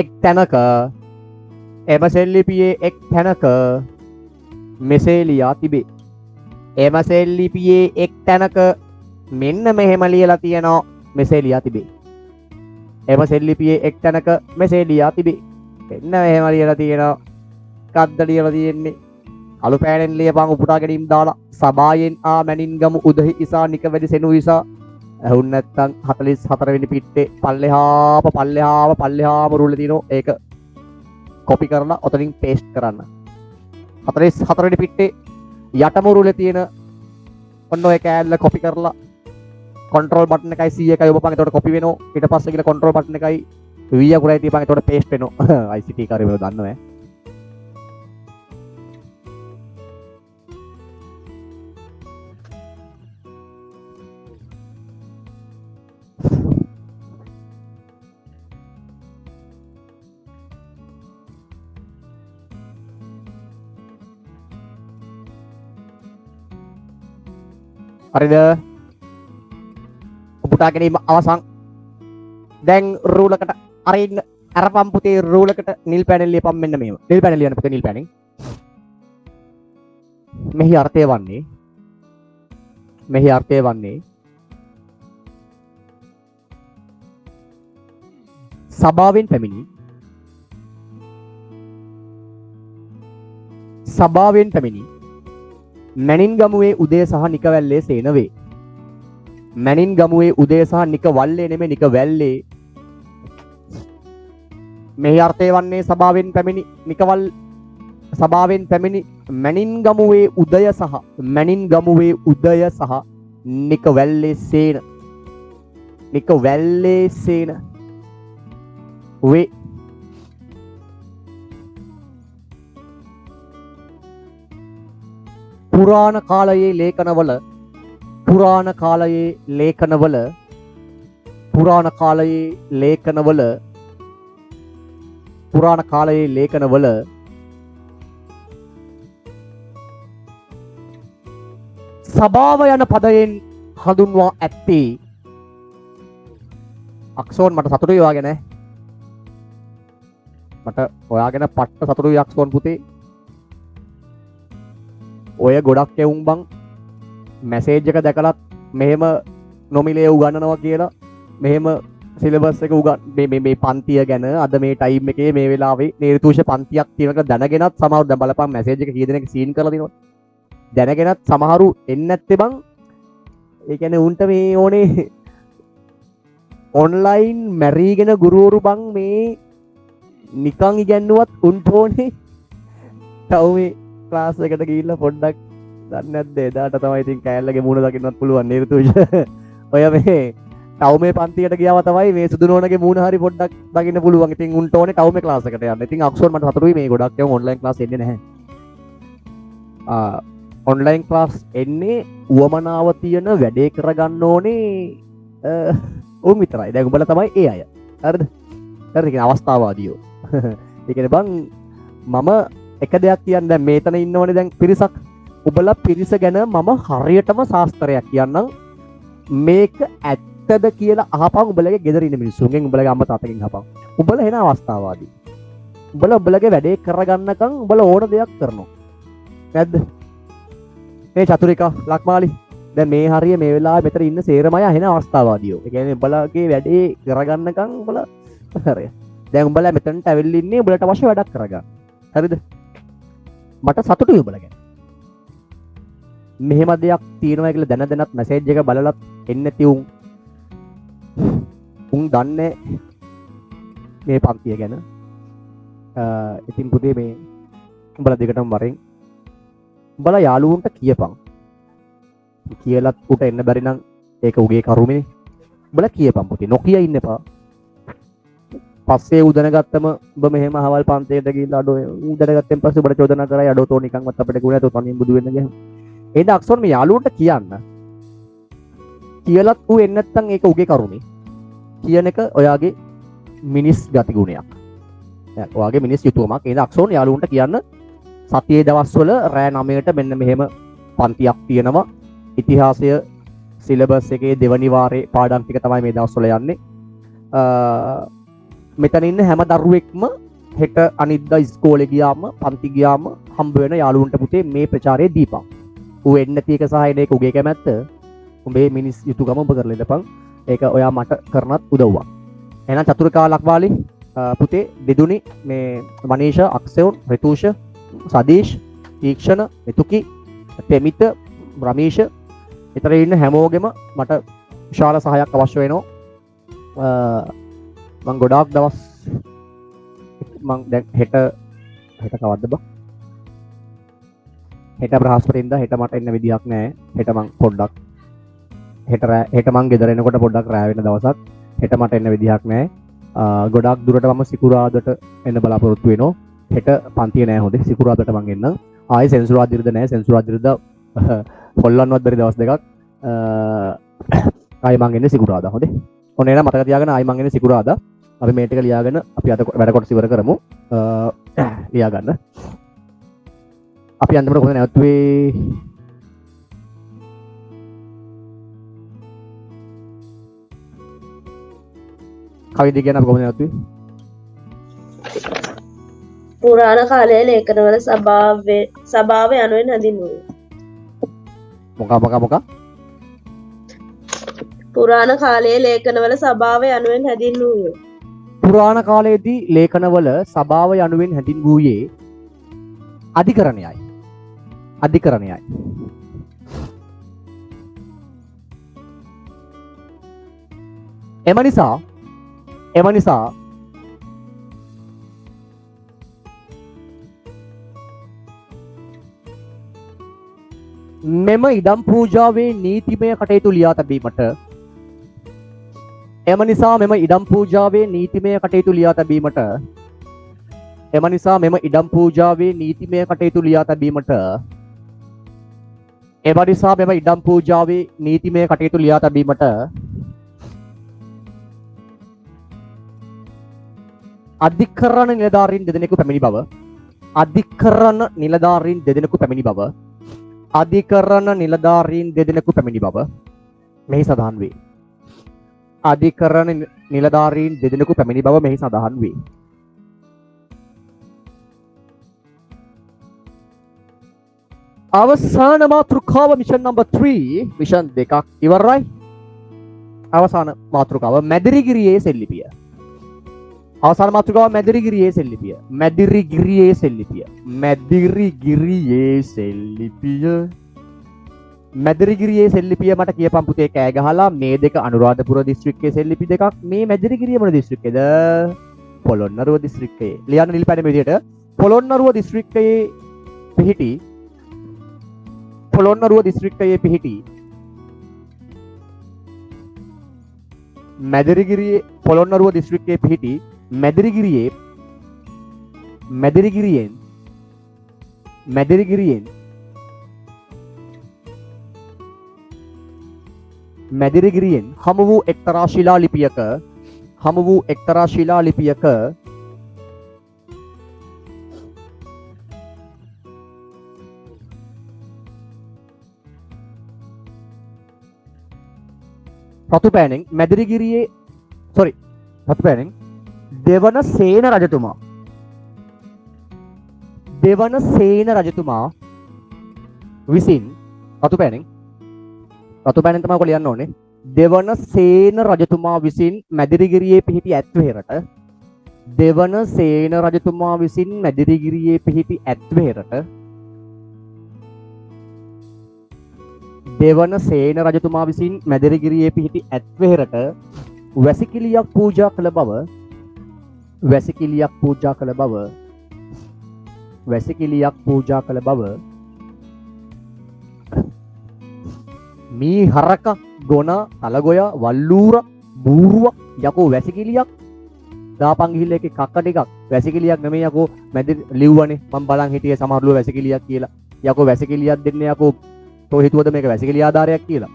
එක් තැනක මෙසේ ලියා තිබේ. එම සෙල්ලිපියේ එක් තැනක මෙන්න මෙහෙම ලියලා තියෙනවා මෙසේ ලියා තිබේ. එම සෙල්ලිපියේ එක් තැනක මෙසේ ලියා තිබේ. මෙන්න මෙහෙම ලියලා තියෙනවා. කද්ද ලියලා තියෙන්නේ. අලු පෑනෙන් ලියපන් උපුටා ගැනීම දාලා සබායෙන් ආ මැනින්ගමු උදහි ඉසා නික වැඩි සෙනු ඉසා ඇහුන් නැත්තම් 44 වෙනි පිටේ පල්ලෙහාම රුල දිනෝ ඒක කොපි කරලා ඔතනින් පේස්ට් කරන්න. 44 වෙනි පිටේ යටම රුලේ තියෙන ඔන්න ඔය කෑල්ල කොපි කරලා control button එකයි C එකයි ඔබපන් එතකොට කොපි වෙනවා. ඊට පස්සේ ගිහලා control button එකයි V අකුරයි තියපන් එතකොට paste වෙනවා. ICT කාර්යය මේව දන්නවා ඈ. හරිද? උපුටා ගැනීම අවසන්. දැන් රූලකට අරින්න අරපම් පුතේ රූලකට නිල් පැනෙල් ලියපම් මෙන්න මේව. නිල් පැනෙල් ලියන්න පුතේ නිල් පැනෙල්. මෙහි අර්ථය වන්නේ සභාවෙන් පැමිණි මැනින්ගමුවේ උදේ සහ නිකවැල්ලේ සේනවේ. මැනින්ගමුවේ උදේ සහ නිකවල්ලේ නෙමෙයි නිකවැල්ලේ. මෙහි අර්ථය වන්නේ සභාවෙන් පැමිණි මැනින්ගමුවේ උදය සහ නිකවැල්ලේ සේන වේ. පුරාණ කාලයේ ලේඛනවල සභාව යන පදයෙන් හඳුන්වා ඇත්තේ අක්ෂෝන් මට සතුටුයි ඔයාගෙන මට ඔයාගෙන පට්ට සතුටුයි අක්ෂෝන් පුතේ. ඔය ගොඩක් එවුන් බං මැසේජ් එක දැකලත් මෙහෙම නොමිලේ උගන්නනවා කියලා මෙහෙම සිලබස් එක මේ පන්තිය ගැන අද මේ ටයිම් එකේ මේ වෙලාවේ නිර්තුෂ පන්තියක් තියෙනක දැනගෙනත් සමහරව දැන් බලපන් මැසේජ් එක කී දෙනෙක් සීන් කරලා දිනවද දැනගෙනත් සමහරු එන්නේ නැත්තේ බං. ඒ කියන්නේ උන්ට මේ ඕනේ ඔන්ලයින් මැරීගෙන ගුරුවරු බං මේ නිකන් ඉගැන්නුවත් උන්ට ඕනේ තව මේ ක්ලාස් එකට ගිහිල්ලා පොඩ්ඩක් දන්නේ නැද්ද එදාට තමයි ඉතින් කෑල්ලගේ මූණ දකින්නත් පුළුවන් නේද තුෂ. ඔය මේ ටවුමේ පන්තියට ගියාම තමයි මේ සුදු නෝනගේ මූණ හරි පොඩ්ඩක් දකින්න පුළුවන්. ඉතින් උන්ට ඕනේ ටවුමේ ක්ලාස් එකට යන්න. ඉතින් අක්ෂෝන් මට සතුටුයි මේ ගොඩක් ඒවා ඔන්ලයින් ක්ලාස් එන්නේ නැහැ. ඔන්ලයින් ක්ලාස් එන්නේ උවමනාව තියෙන වැඩේ කරගන්න ඕනේ උන් විතරයි. දැන් උඹලා තමයි ඒ අය. හරිද? හරිද? කියන අවස්ථාවාදීෝ. ඒ කියන්නේ බං මම එක දෙයක් කියන්න දැන් මේතන ඉන්නවනේ දැන් පිරිසක්. උඹලා පිරිස ගැන මම හරියටම ශාස්ත්‍රයක් කියන්නම්. මේක ඇත්තද කියලා අහපන් උඹලගේ ගෙදර ඉන්න මිනිස්සුන්ගෙන් උඹලගේ අම්මා තාත්තගෙන් අහපන්. උඹලා එන අවස්ථාවාදී. උඹලා උඹලගේ වැඩේ කරගන්නකම් උඹලා ඕන දෙයක් කරනවා. නැද්ද? මේ චතුරිකා ලක්මාලි දැන් මේ හරිය මේ වෙලාවේ මෙතන ඉන්න සේරම අය එන අවස්ථාවාදීෝ. ඒ කියන්නේ උඹලගේ වැඩේ කරගන්නකම් උඹලා හරිය. දැන් උඹලා මෙතනට ඇවිල්ලා ඉන්නේ උඹලට අවශ්‍ය වැඩක් කරගන්න. හරිද? මට සතුටුයි උඹලා ගැන. මෙහෙම දෙයක් තියෙනවා කියලා දැනදැනත් මැසේජ් එක බලලත් එන්නේ නැති උන් දන්නේ මේ පන්තිය ගැන. ඉතින් පුතේ මේ උඹලා දෙකටම වරෙන් උඹලා යාළුවන්ට කියපන්. කියලත් උට එන්න බැරි නම් ඒක උගේ කරුමනේ. උඹලා කියපන් පුතේ නොකිය ඉන්න එපා. පස්සේ උදැනගත්තම ඔබ මෙහෙම අහවල් පන්තියට ගිහිල්ලා අඩෝ උදැනගත්තෙන් පස්සේ ඔබට චෝදනා කරයි අඩෝ තෝ නිකන්වත් අපිට ගුණ නැතෝ තනියෙන් බුදු වෙන්න ගියාම. එහෙනම් අක්ෂෝන් මේ යාළුවන්ට කියන්න කියලත් ඌ එන්නේ නැත්නම් ඒක උගේ කරුමේ කියන එක ඔයාගේ මිනිස් ගති ගුණයක්. ඔයාගේ මිනිස් යුතුයමක්. ඒ අක්සෝන් යාළුවන්ට කියන්න සතියේ දවස්වල රෑ 9ට මෙන්න මෙහෙම පන්තියක් තියෙනවා. ඉතිහාසය සිලබස් එකේ දෙවනි වාරේ පාඩම් ටික තමයි මේ දවස්වල යන්නේ. මෙතන ඉන්න හැම දරුවෙක්ම හෙට අනිද්දා ඉස්කෝලේ ගියාම පන්ති ගියාම හම්බ වෙන යාළුවන්ට පුතේ මේ ප්‍රචාරය දීපන්. ඌ එන්නේ නැති එක සහ එන එක උගේ කැමැත්ත. උඹේ මිනිස් යුතුයකම උඹ කරලා ඉඳපන්. ඒක ඔයා මට කරනත් උදව්වක්. එහෙනම් චතුරිකා ලක්වාලි පුතේ දෙදුනි මේ මනීෂ අක්ෂයන් රිතුෂ සදීෂ් තීක්ෂණ මෙතුකි තෙමිත රමීෂ විතර ඉන්න හැමෝගෙම මට විශාල සහායක් අවශ්‍ය වෙනවා. මම ගොඩාක් දවස් මම දැන් හෙට කවද්ද බා හෙට බ්‍රහස්පතින්දා හෙට මට එන්න විදියක් නැහැ. හෙට මං පොඩ්ඩක් හෙට මං ගෙදර එනකොට පොඩ්ඩක් රෑ වෙන දවසක්. හෙට මට එන්න විදියක් නැහැ. ගොඩාක් දුරට මම සිකුරාදට එන්න බලාපොරොත්තු වෙනවා. හෙට පන්තිය නැහැ හොඳේ. සිකුරාදට මං එන්නම්. ආයේ සෙන්සුරාදිරිද නැහැ. සෙන්සුරාදිරිද හොල්ලන්නවත් බැරි දවස් දෙකක්. ආයේ මං එන්නේ සිකුරාදා හොඳේ. ඔන්න එන මතක තියාගෙන ආයි මං එන්නේ සිකුරාදා. අපි මේ ටික ලියාගෙන අපි අද වැඩ කොටස ඉවර කරමු. ලියා ගන්න. අපි අන්තිමට කොහොමද නැවතුනේ? කවිද කියන අපි කොහොමද නැවතුනේ? පුරාණ කාලයේ ලේඛනවල සභාව යනුවෙන් හැඳින්වුවේ. මොකක්? පුරාණ කාලයේ ලේඛනවල සභාව යනුවෙන් හැඳින්වුවේ. පුරාණ කාලයේදී ලේඛනවල සභාව යනුවෙන් හැඳින්වූයේ අධිකරණයයි. එම නිසා මෙම ඉඩම් පූජාවේ නීතිමය කටයුතු ලියා තැබීමට මෙම ඉඩම් පූජාවේ නීතිමය කටයුතු ලියා තැබීමට අධිකරණ නිලධාරීන් දෙදෙනෙකු පැමිණි බව මෙහි සඳහන් වේ. අධිකරණ නිලධාරීන් දෙදෙනෙකු පැමිණි බව මෙහි සඳහන් වේ. අවසාන මාතෘකාව මිෂන් නම්බර් 3 මිෂන් දෙකක් ඉවරයි. අවසාන මාතෘකාව මැදිරිගිරියේ සෙල්ලිපිය. මැදිරිගිරියේ සෙල්ලිපිය මට කියපන් පුතේ කෑ ගහලා මේ දෙක අනුරාධපුර දිස්ත්‍රික්කයේ සෙල්ලිපි දෙකක්. මේ මැදිරිගිරිය මොන දිස්ත්‍රික්කේද? පොළොන්නරුව දිස්ත්‍රික්කයේ. ලියන්න නිල්පැණි මේ විදිහට පොළොන්නරුව දිස්ත්‍රික්කයේ පිහිටි මැදිරිගිරියෙන් හමු වූ එක්තරා ශිලාලිපියක රතුපෑණෙන් දෙවන සේන රජතුමා විසින් රතුපෑණෙන් තමයි ඔක ලියන්න ඕනේ. දෙවන සේන රජතුමා විසින් මැදිරිගිරියේ පිහිටි ඇත්වෙහෙරට වැසිකිළියක් පූජා කළ බව මී හරක ගොන තලගොය වල්ලූර බූරුව යකෝ වැසිකිළියක් දාපන් ගිහිල්ලා එකේ කක්ක ටිකක් වැසිකිළියක් නෙමෙයි යකෝ මැදි ලිව්වනේ මම බලන් හිටියේ සමහරලුව වැසිකිළියක් කියලා. යකෝ වැසිකිළියක් දෙන්නේ යකෝ තෝ හිතුවද මේක වැසිකිළිය ආධාරයක් කියලා.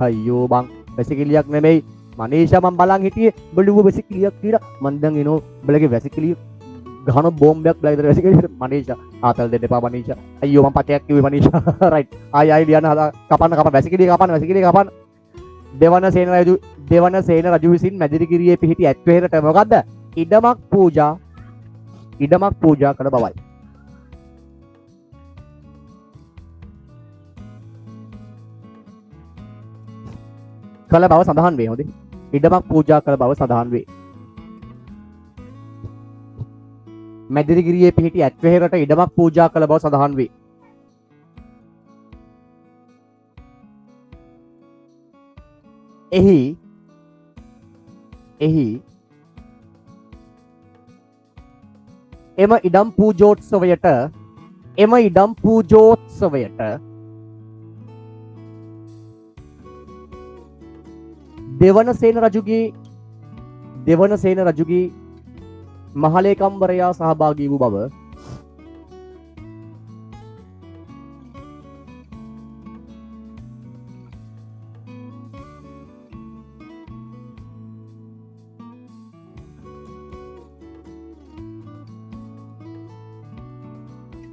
අයියෝ බං වැසිකිළියක් නෙමෙයි මනීෂා මම බලන් හිටියේ බළුව වැසිකිළියක් කියලා මං දැන් එනෝ බලගේ වැසිකිළිය ගහන බෝම්බයක් බලා ඉතර වැසිකිළියට මනීෂා ආතල් දෙන්න එපා මනීෂා අයියෝ මම පටයක් කිව්වේ මනීෂා රයිට් ආයි ලියන්න කපන්න වැසිකිළිය කපන්න දෙවන සේන රජු විසින් මැදිරිගිරියේ පිහිටි ඇත්වෙහෙරට මොකද්ද ඉඩමක් පූජා කළ බවයි කළ බව සඳහන් වේ හොඳේ ඉඩමක් පූජා කළ බව සඳහන් වේ මැදිරිගිරියේ පිහිටි ඇත්වෙහෙරට ඉඩමක් පූජා කළ බව සඳහන් වේ එහි එම ඉඩම් පූජෝත්සවයට දෙවන සේන රජුගේ මහලේකම්වරයා සහභාගී වූ බව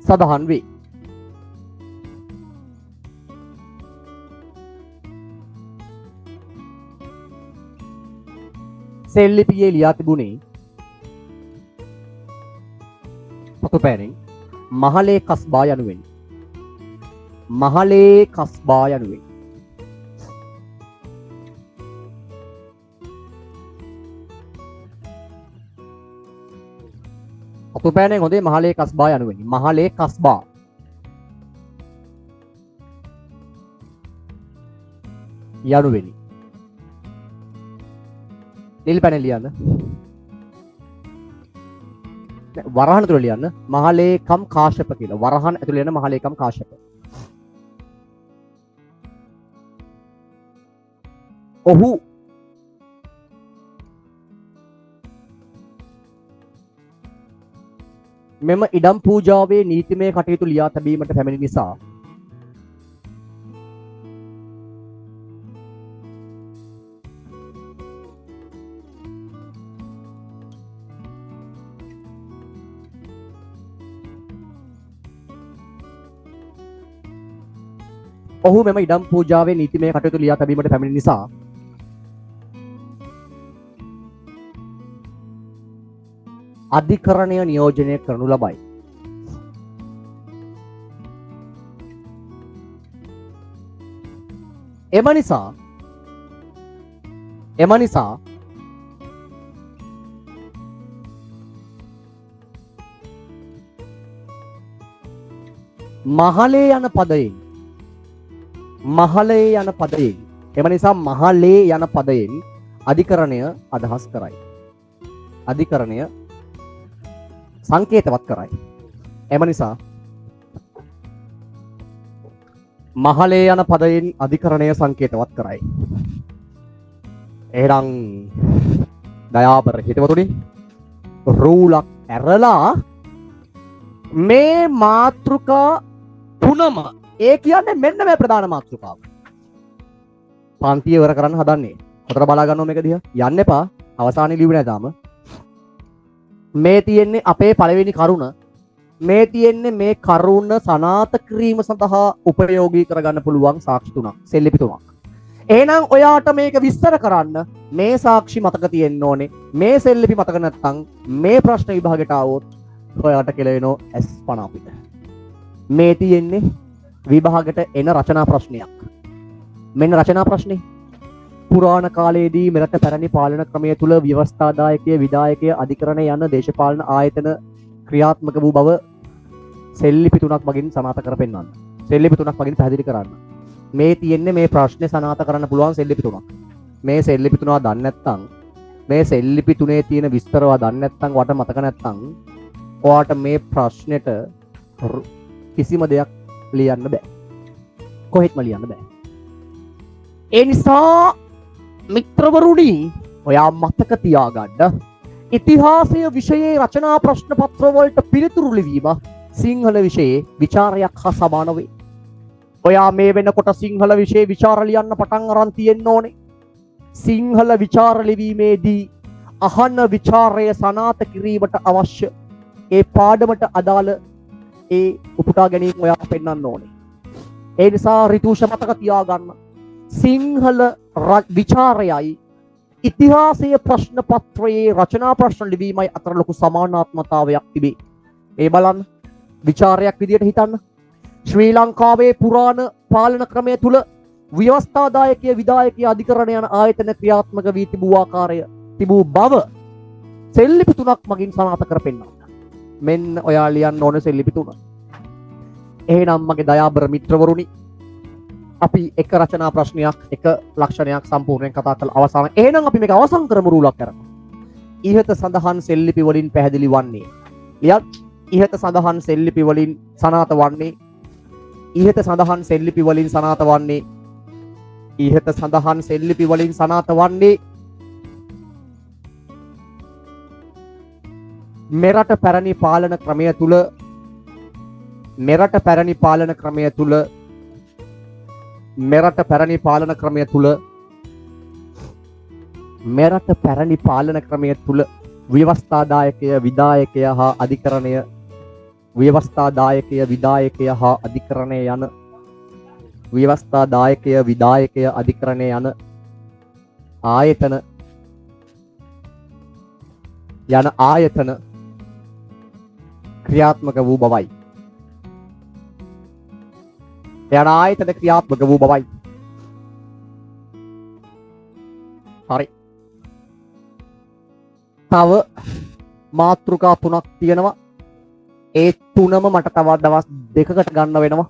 සඳහන් වේ සෙල්ලිපියේ ලියා තිබුණේ පොතපෑනෙන් මහලේ කස්බා යනුවෙන් පොතපෑනෙන් හොඳේ මහලේ කස්බා යනුවෙන් මහලේ කස්බා යනුවෙනි නිල් පැනෙල් ලියන්න වරහන් ඇතුළේ ලියන්න මහලේකම් කාශ්‍යප කියලා වරහන් ඇතුළේ ලියන්න මහලේකම් කාශ්‍යප ඔහු මෙම ඉඩම් පූජාවේ නීතිමය කටයුතු ලියා තැබීමට පැමිණි නිසා ඔහු මෙම ඉඩම් පූජාවේ නීතිමය කටයුතු ලියා තැබීමට පැමිණි නිසා අධිකරණය නියෝජනය කරනු ලබයි. එම නිසා මහලේ යන පදයෙන් අධිකරණය අදහස් කරයි. අධිකරණය සංකේතවත් කරයි. එම නිසා මහලේ යන පදයෙන් අධිකරණය සංකේතවත් කරයි. එහෙනම් දයාබර හිතවතුනි රූලක් ඇරලා මේ මාතෘකා තුනම ඒ කියන්නේ මෙන්න මේ ප්‍රධාන මාතෘකාව. පන්තිය ඉවර කරන්න හදන්නේ. හතර බලා ගන්නවා මේක දිහා. යන්න එපා. අවසානයේ ලියුවේ නැහැ තාම. මේ තියෙන්නේ අපේ පළවෙනි කරුණ. මේ තියෙන්නේ මේ කරුණ සනාත කිරීම සඳහා උපයෝගී කරගන්න පුළුවන් සාක්ෂි තුනක්. සෙල්ලිපි තුනක්. එහෙනම් ඔයාට මේක විස්තර කරන්න මේ සාක්ෂි මතක තියෙන්න ඕනේ. මේ සෙල්ලිපි මතක නැත්නම් මේ ප්‍රශ්න විභාගයට ආවොත් ඔයාට කියලා වෙනෝ S50 අපිට. මේ තියෙන්නේ විභාගයට එන රචනා ප්‍රශ්නයක්. මෙන්න රචනා ප්‍රශ්නේ. පුරාණ කාලයේදී මෙරට පැරණි පාලන ක්‍රමය තුල ව්‍යවස්ථාදායකය, විධායකය, අධිකරණ යන දේශපාලන ආයතන ක්‍රියාත්මක වූ බව සෙල්ලිපි තුනක් මගින් සනාථ කර පෙන්වන්න. සෙල්ලිපි තුනක් මගින් පැහැදිලි කරන්න. මේ තියෙන්නේ මේ ප්‍රශ්නේ සනාථ කරන්න පුළුවන් සෙල්ලිපි තුනක්. මේ සෙල්ලිපි තුනවා දන්නේ නැත්නම් මේ සෙල්ලිපි තුනේ තියෙන විස්තරව දන්නේ නැත්නම් වට මතක නැත්නම් ඔයාට මේ ප්‍රශ්නෙට කිසිම දෙයක් ලියන්න බෑ. කොහෙත්ම ලියන්න බෑ. ඒ නිසා මිත්‍රවරුනි ඔයා මතක තියාගන්න ඉතිහාසය විෂයේ රචනා ප්‍රශ්න පත්‍ර වලට පිළිතුරු ලිවීම සිංහල විෂයේ විචාරයක් හා සමාන වේ. ඔයා මේ වෙනකොට සිංහල විෂය විචාර ලියන්න පටන් අරන් තියෙන්න ඕනේ. සිංහල විචාර ලිවීමේදී අහන විචාරය සනාත කිරීමට අවශ්‍ය ඒ පාඩමට අදාළ ඒ උපුටා ගැනීම ඔයා පෙන්වන්න ඕනේ. ඒ නිසා රිතුෂ මතක තියාගන්න. සිංහල විචාරයයි ඉතිහාසයේ ප්‍රශ්න පත්‍රයේ රචනා ප්‍රශ්න ලිවීමයි අතර ලොකු සමානාත්මතාවයක් තිබේ. ඒ බලන්න විචාරයක් විදියට හිතන්න. ශ්‍රී ලංකාවේ පුරාණ පාලන ක්‍රමය තුල ව්‍යවස්ථාදායකීය විධායකීය අධිකරණ යන ආයතන ක්‍රියාත්මක වී තිබූ ආකාරය තිබූ බව සෙල්ලිපි තුනක් මගින් සනාථ කර පෙන්නන්න. මෙන්න ඔයා ලියන්න ඕන සෙල්ලිපි තුන. එහෙනම් මගේ දයාබර මිත්‍රවරුනි අපි එක රචනා ප්‍රශ්නයක් එක ලක්ෂණයක් සම්පූර්ණයෙන් කතා කරලා අවසන්. එහෙනම් අපි මේක අවසන් කරමු රූලක් කරමු. ඉහත සඳහන් සෙල්ලිපි වලින් පැහැදිලි වන්නේ ලියත් ඉහත සඳහන් සෙල්ලිපි වලින් සනාථ වන්නේ ඉහත සඳහන් සෙල්ලිපි වලින් සනාථ වන්නේ ඉහත සඳහන් සෙල්ලිපි වලින් සනාථ වන්නේ මෙරට පැරණි පාලන ක්‍රමය තුල මෙරට පැරණි පාලන ක්‍රමය තුල මෙරට පැරණි පාලන ක්‍රමය තුල මෙරට පැරණි පාලන ක්‍රමය තුල ව්‍යවස්ථාදායකය විධායකය හා අධිකරණය ව්‍යවස්ථාදායකය විධායකය හා අධිකරණය යන ව්‍යවස්ථාදායකය විධායකය අධිකරණය යන ආයතන ක්‍රියාත්මක වූ බවයි. යන ආයතන ක්‍රියාත්මක වූ බවයි. හරි. තව මාතෘකා තුනක් තියෙනවා. ඒ තුනම මට තව දවස් දෙකකට ගන්න වෙනවා.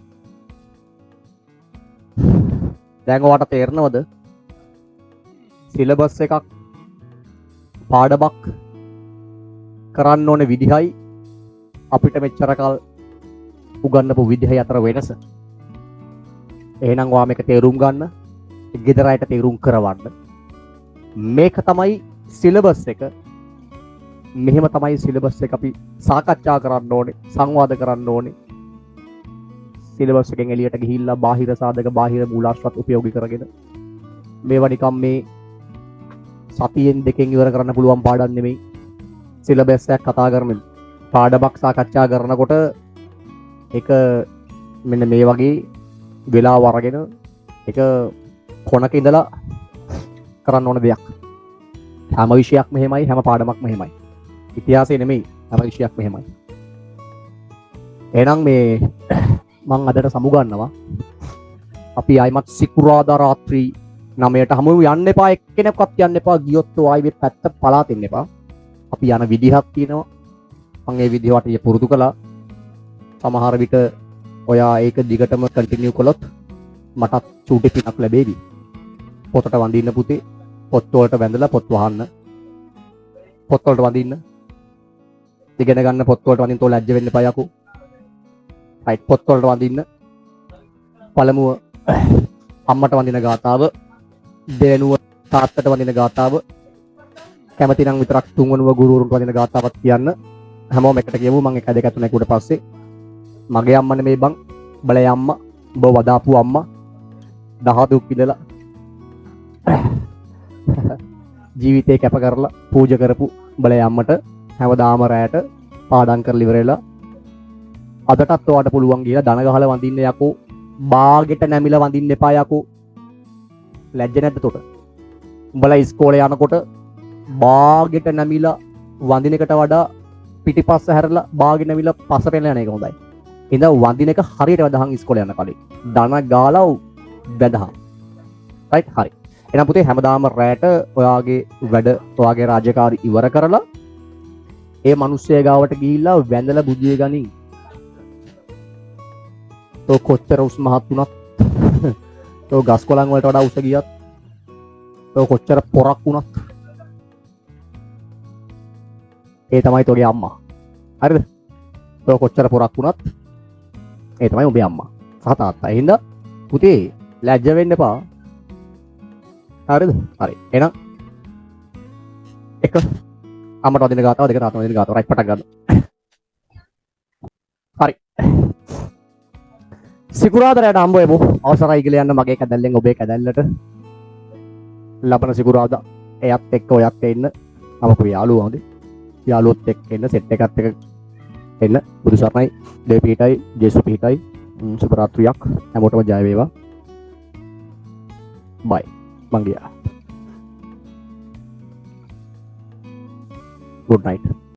දැන් ඔයාලට තේරෙනවද? සිලබස් එකක් පාඩමක් කරන්න ඕනේ විදිහයි අපිට මෙච්චර කල් උගන්වපු විදිහයි අතර වෙනස. එහෙනම් ඔයා මේක තේරුම් ගන්න, ගෙදර අයට තේරුම් කරවන්න. මේක තමයි සිලබස් එක. මෙහෙම තමයි සිලබස් එක අපි සාකච්ඡා කරන්න ඕනේ, සංවාද කරන්න ඕනේ. සිලබස් එකෙන් එළියට ගිහිල්ලා බාහිර සාධක, බාහිර මූලාශ්‍රත් උපයෝගී කරගෙන මේවා නිකම් මේ සතියෙන් දෙකෙන් ඉවර කරන්න පුළුවන් පාඩම් නෙමෙයි. සිලබස් එකක් කතා කරන්නේ පාඩමක් සාකච්ඡා කරනකොට ඒක මෙන්න මේ වගේ වෙලාව අරගෙන ඒක කොනක ඉඳලා කරන්න ඕන දෙයක්. හැම විෂයක් මෙහෙමයි, හැම පාඩමක් මෙහෙමයි. ඉතිහාසය නෙමෙයි, හැම විෂයක් මෙහෙමයි. එහෙනම් මේ මම අදට සමුගන්නවා. අපි ආයිමත් සිකුරාදා රාත්‍රී 9ට හමු යන්න එපා, එක්කෙනෙක්වත් යන්න එපා. ගියොත් ආයි පැත්ත පලාත් ඉන්න එපා. අපි යන විදිහක් තියෙනවා. මම ඒ විදිහට පුරුදු කළා. සමහර විට ඔයා ඒක දිගටම කන්ටිනියු කළොත් මටත් චූටි පිනක් ලැබෙවි. පොතට වඳින්න පුතේ. පොත් වලට වැඳලා පොත් වහන්න. පොත් වලට වඳින්න. ඉගෙන ගන්න පොත් වලට වඳින්න තෝ ලැජ්ජ වෙන්න එපා යකෝ. රයිට්, පොත් වලට වඳින්න. පළමුව අම්මට වඳින ගාතාව, දෙවෙනුව තාත්තට වඳින ගාතාව, කැමති නම් විතරක් තුන්වෙනුව ගුරුවරුන්ට වඳින ගාතාවක් කියන්න. හැමෝම එකට කියමු. මම 1 2 3 කුඩ පස්සේ මගේ අම්මා නෙමෙයි බං, බලේ අම්මා, ඔබ වදාපු අම්මා, දහදුක් ඉඳලා ජීවිතේ කැප කරලා පූජා කරපු බලේ අම්මට හැමදාම රැයට පාඩම් කරලා ඉවරලා අදටත් ඔයාලට පුළුවන් ගිහලා දන ගහලා වඳින්න යකෝ. බාගෙට නැමිලා වඳින්න එපා යකෝ. ලැජ්ජ නැද්ද තොට? උඹලා ඉස්කෝලේ යනකොට බාගෙට නැමිලා වඳින එකට වඩා පිටිපස්ස හැරලා බාගෙට නැමිලා පස්ස පෙන්නලා යන එක හොඳයි. ඉතින් වඳින එක හරියට වැදහන් ඉස්කෝලේ යන කලින්. දන ගාලා වැදහන්. රයිට්, හරි. එහෙනම් පුතේ හැමදාම රැයට ඔයාගේ වැඩ, ඔයාගේ රාජකාරි ඉවර කරලා ඒ මිනිස්සයා ගාවට ගිහිල්ලා වැඳලා බුදිය ගනින්. තෝ කොච්චර උස් මහත් වුණත්, තෝ ගස් කොළන් වලට වඩා උස ගියත්, තෝ කොච්චර පොරක් වුණත් ඒ තමයි තෝගේ අම්මා. හරිද? තෝ කොච්චර පොරක් වුණත් ඒ තමයි ඔබේ අම්මා සහ තාත්තා. එහෙනම් පුතේ ලැජ්ජ වෙන්න එපා. හරිද? හරි. එහෙනම් එක අම්මට වදින ගාතාව, දෙක තාත්තට වදින ගාතාව. රයිට්, පටන් ගන්න. හරි. සිකුරාදරයට හම්බ වෙමු. අවසරයි කියලා යන්න මගේ කැදැල්ලෙන් ඔබේ කැදැල්ලට. ලබන සිකුරාදා එයත් එක්ක ඔයත් එන්න. අපේ යාළුවෝ හොඳේ. යාළුවොත් එක්ක එන්න සෙට් එකත් එක්ක එන්න. බුදු සරණයි, දේ පිහිටයි, ජේසු පිහිටයි. සුබ රාත්‍රියක් හැමෝටම ජය වේවා. බයි. මං ගියා. Good night.